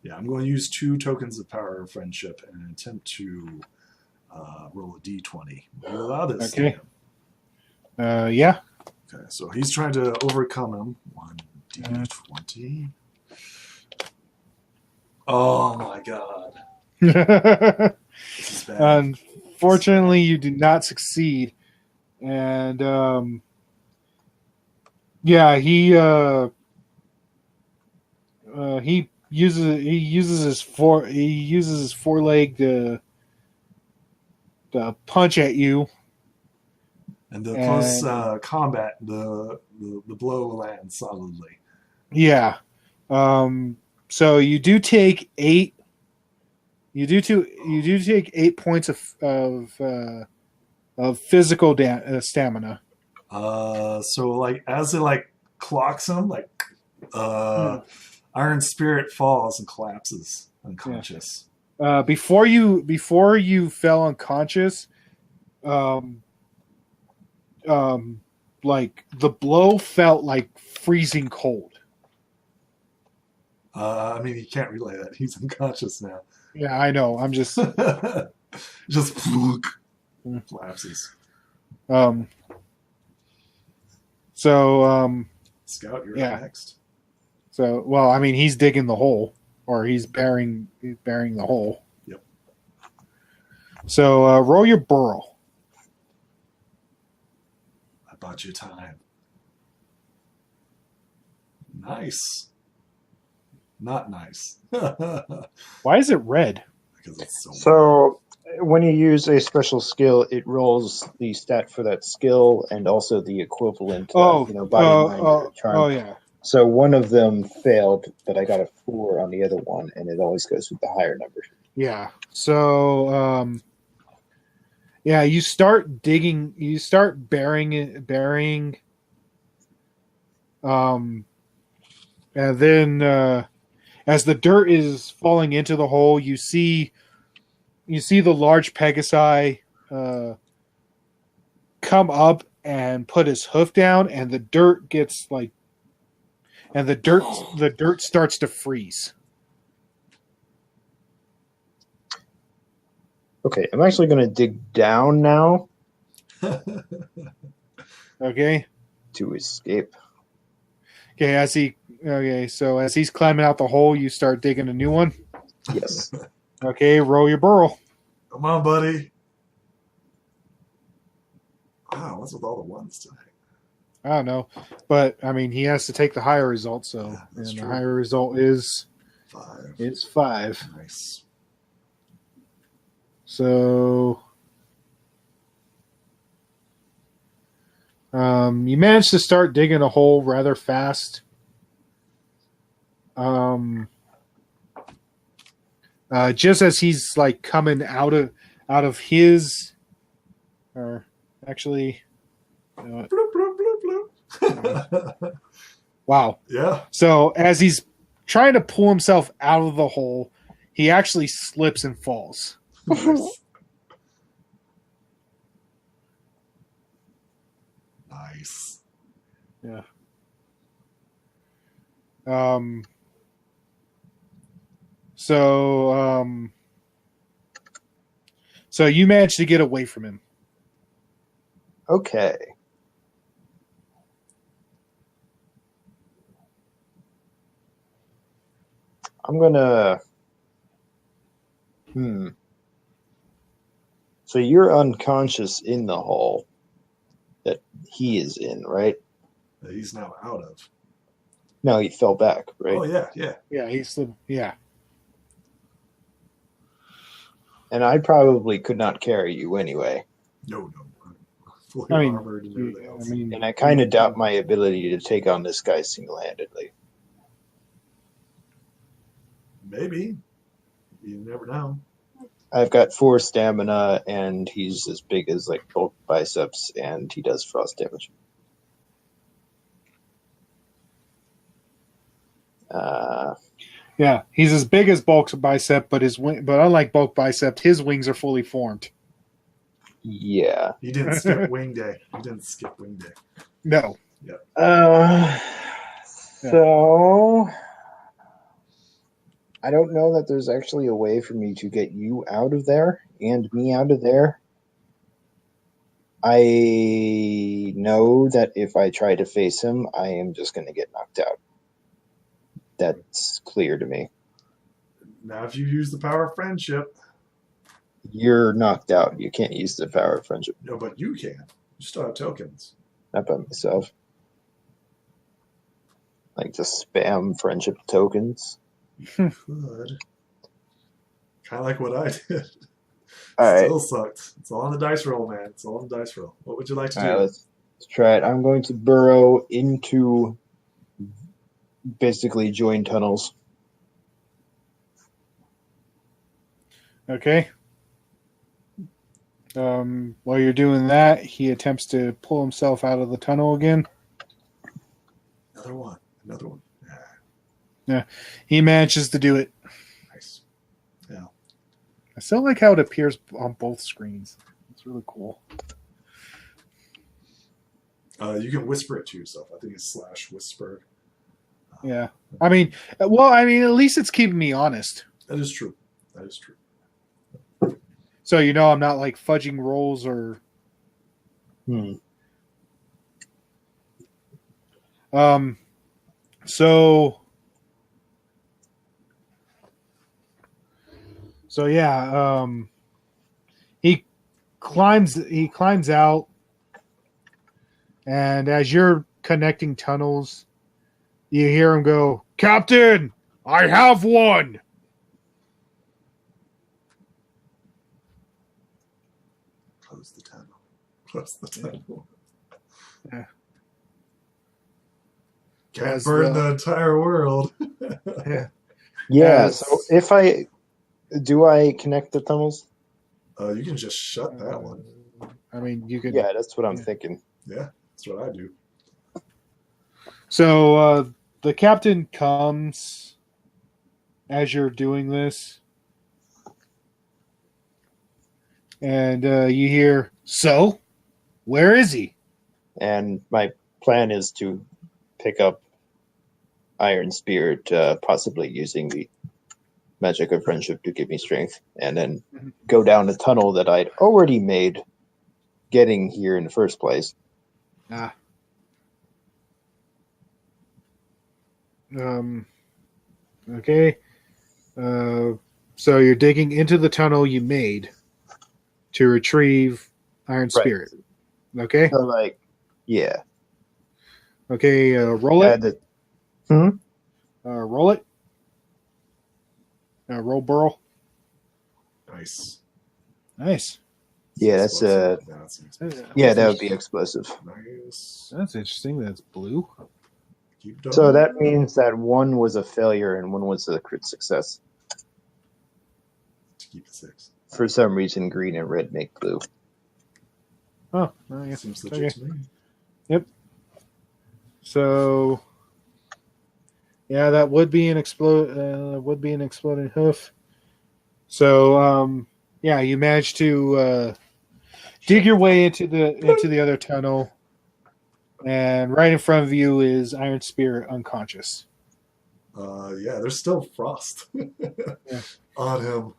Yeah, I'm going to use 2 tokens of power of friendship and attempt to roll a d20. Will you allow this? Okay. Yeah. Okay, so he's trying to overcome him. 1d20. Oh my god. This is bad. Unfortunately, you do not succeed. And yeah, he uses his foreleg to punch at you. And the close combat, the blow lands solidly. Yeah. So you do take 8. You do take 8 points of physical stamina. So like as it like clocks him, like Iron Spirit falls and collapses unconscious. Yeah. Before you fell unconscious, like the blow felt like freezing cold. I mean, he can't relay that. He's unconscious now. Yeah, I know. I'm just just collapses. Scout, you're up next. So, well, I mean, he's digging the hole, or he's burying the hole. Yep. So, roll your burrow. I bought you time. Nice. Not nice. Why is it red? Because it's so when you use a special skill, it rolls the stat for that skill and also the equivalent. Body, mind, or charm. Oh, yeah. So one of them failed, but I got a 4 on the other one, and it always goes with the higher number. Yeah. So, yeah, you start digging. You start burying. And then, as the dirt is falling into the hole, you see the large Pegasi come up and put his hoof down, and the dirt gets like, and the dirt starts to freeze. Okay, I'm actually going to dig down now. Okay. To escape. Okay, so as he's climbing out the hole, you start digging a new one? Yes. Okay, roll your burrow. Come on, buddy. Wow, what's with all the ones today? I don't know. But, I mean, he has to take the higher result, so that's and true. the higher result is 5. It's 5. Nice. So you managed to start digging a hole rather fast. Just as he's like coming out of his, or actually, Bloop, bloop, bloop, bloop. Wow. Yeah. So as he's trying to pull himself out of the hole, he actually slips and falls. Nice. Nice. Yeah. So you managed to get away from him. Okay. I'm gonna. So you're unconscious in the hole that he is in, right? That he's now out of. No, he fell back, right? Oh yeah, yeah. Yeah, yeah. And I probably could not carry you anyway. No. Fully I mean, armored and everything else. And I kind of doubt my ability to take on this guy single-handedly. Maybe. You never know. I've got 4 stamina, and he's as big as like both biceps, and he does frost damage. Yeah, he's as big as Bulk's bicep, but unlike Bulk bicep, his wings are fully formed. Yeah. He didn't skip wing day. No. So I don't know that there's actually a way for me to get you out of there and me out of there. I know that if I try to face him, I am just going to get knocked out. That's clear to me. Now, if you use the power of friendship. You're knocked out. You can't use the power of friendship. No, but you can. You still have tokens. Not by myself. Like just spam friendship tokens. Good. Kind of like what I did. All right. Still sucked. It's all on the dice roll, man. It's all on the dice roll. What would you like to do? All right, let's try it. I'm going to burrow into basically join tunnels. Okay. While you're doing that, he attempts to pull himself out of the tunnel again. Another one. Yeah, he manages to do it. Nice. Yeah. I still like how it appears on both screens. It's really cool. You can whisper it to yourself. I think it's /whisper. Yeah. I mean, at least it's keeping me honest. That is true. So I'm not like fudging rolls or. So yeah. He climbs out, and as you're connecting tunnels, you hear him go, "Captain, I have one." Close the tunnel. Yeah. Can't burn the entire world. Yeah. So if I connect the tunnels? You can just shut that one. I mean, you could. Yeah, that's what I'm thinking. Yeah, that's what I do. So the captain comes as you're doing this, and you hear, "So, where is he?" And my plan is to pick up Iron Spirit, possibly using the magic of friendship to give me strength, and then go down a tunnel that I'd already made getting here in the first place. Okay. So you're digging into the tunnel you made to retrieve Iron Spirit. Okay. So yeah. Okay. Roll it. Roll it. Roll burl. Nice. Yeah, that's that would be explosive. Nice. That's interesting. That's blue. So that means that one was a failure and one was a crit success. To keep it 6. For some reason, green and red make blue. Oh, I guess seems legit to me. Yep. So, yeah, that would be an exploding hoof. So, yeah, you managed to dig your way into the other tunnel, and right in front of you is Iron Spirit unconscious. Yeah, there's still frost on him.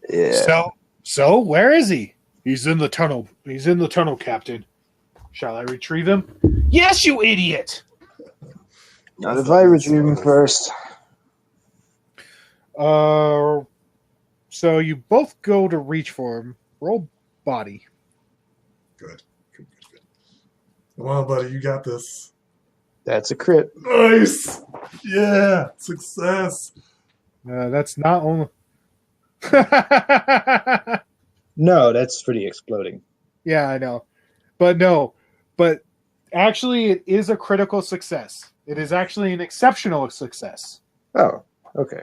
Yeah. So where is he? He's in the tunnel. He's in the tunnel, Captain. Shall I retrieve him? Yes, you idiot! Not if I retrieve him first. So you both go to reach for him. Roll body. Good. Come on, buddy, you got this. That's a crit. Nice. Yeah, success. That's not only. No, that's for the exploding. Yeah, I know. But actually it is a critical success. It is actually an exceptional success. Oh, okay.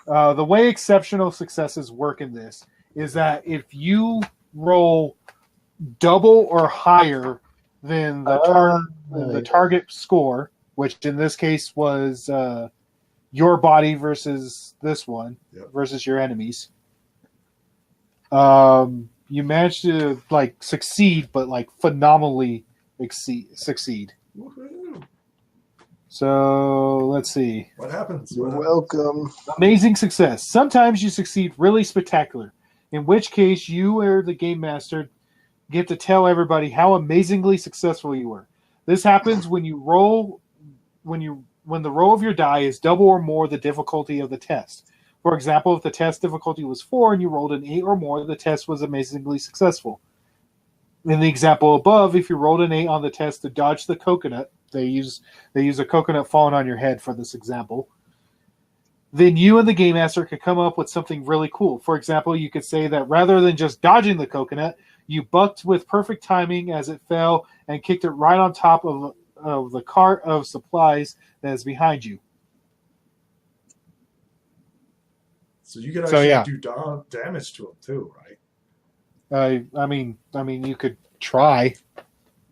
The way exceptional successes work in this is that if you roll double or higher than the target score, which in this case was your body versus this one versus your enemies, you managed to succeed, but phenomenally succeed. Woohoo. So let's see. What happens? You're welcome. Amazing success. Sometimes you succeed really spectacular, in which case you or the game master get to tell everybody how amazingly successful you were. This happens when the roll of your die is double or more the difficulty of the test. For example, if the test difficulty was 4 and you rolled an 8 or more, the test was amazingly successful. In the example above, if you rolled an 8 on the test to dodge the coconut, they use a coconut falling on your head for this example, then you and the game master could come up with something really cool. For example, you could say that rather than just dodging the coconut, you bucked with perfect timing as it fell and kicked it right on top of the cart of supplies that is behind you. So you could actually do damage to him too, right? I mean, you could try,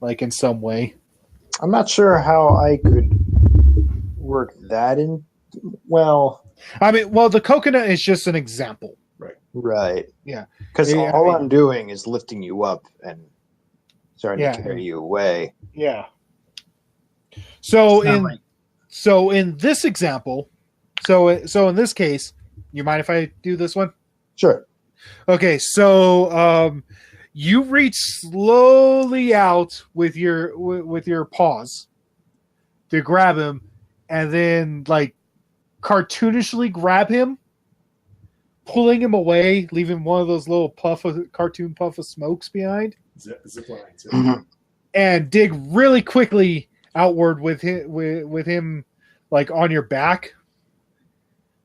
in some way. I'm not sure how I could work that in. Well, the coconut is just an example. Right. Yeah. Because I'm doing is lifting you up and starting to carry you away. Yeah. So in this example, so in this case, you mind if I do this one? Sure. Okay, so you reach slowly out with your paws to grab him, and then cartoonishly grab him, pulling him away, leaving one of those little cartoon puff of smokes behind. Zip lines. Mm-hmm. And dig really quickly outward with him on your back.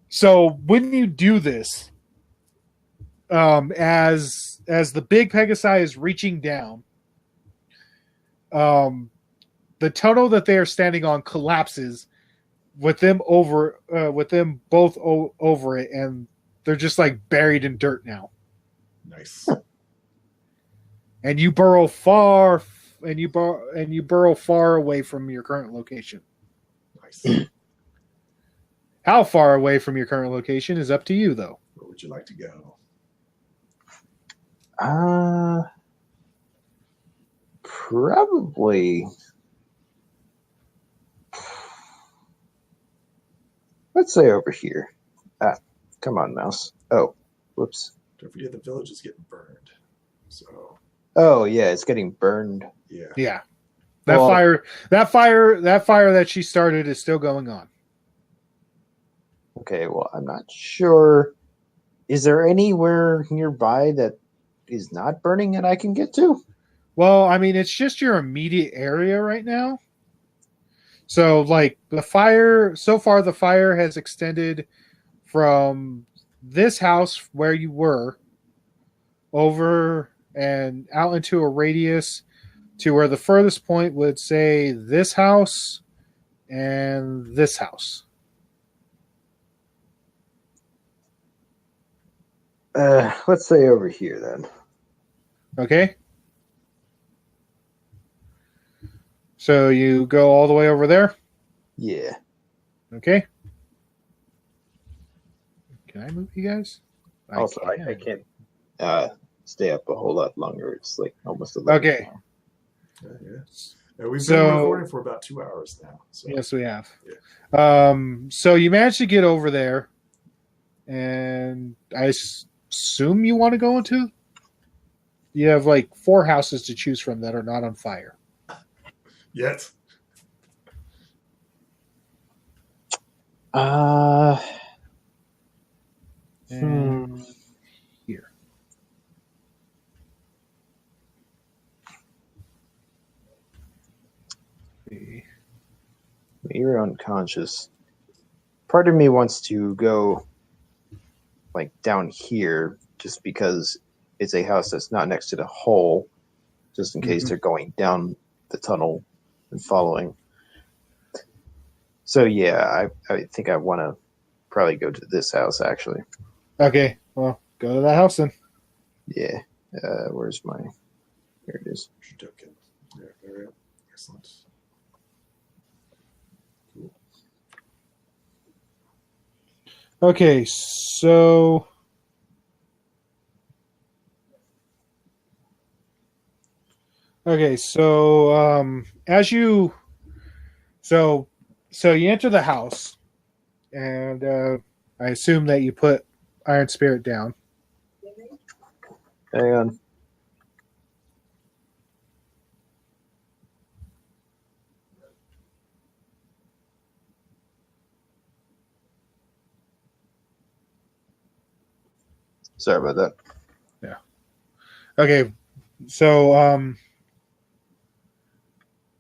So when you do this, as the big Pegasi is reaching down, the tunnel that they are standing on collapses with them both over it, and they're just buried in dirt now. Nice. And you burrow far away from your current location. Nice. How far away from your current location is up to you, though. Where would you like to go? Probably. Let's say over here. Come on, mouse. Oh, whoops. Don't forget the village is getting burned. So. Oh yeah, it's getting burned. Yeah. Yeah. That fire that she started is still going on. Okay, well, I'm not sure. Is there anywhere nearby that is not burning that I can get to? Well, it's just your immediate area right now. So, the fire has extended from this house where you were over and out into a radius to where the furthest point would say this house and this house. Let's say over here then. Okay. So you go all the way over there? Yeah. Okay. Can I move you guys? Also, I can't stay up a whole lot longer. It's like almost 11 Okay. now. Yeah, we've been recording for about 2 hours now. So. Yes, we have. Yeah. So you managed to get over there, and I assume you want to go into. You have like 4 houses to choose from that are not on fire. Yet. And here. You're unconscious. Part of me wants to go like down here just because it's a house that's not next to the hole, just in case they're going down the tunnel and following. So yeah, I think I want to probably go to this house actually. Okay, well, go to that house then. Yeah. Where's my... Here it is. Token. Yeah, there we go. Excellent. Cool. Okay, so as you so you enter the house, and I assume that you put Iron Spirit down. Hang on. Sorry about that. Yeah. Okay. So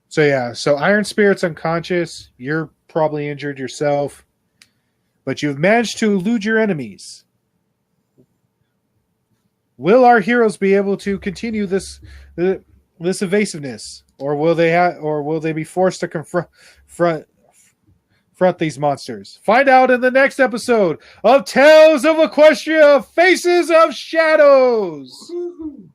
so Iron Spirit's unconscious. You're probably injured yourself, but you've managed to elude your enemies. Will our heroes be able to continue this evasiveness, or will they be forced to confront these monsters? Find out in the next episode of Tales of Equestria: Faces of Shadows. Woo-hoo.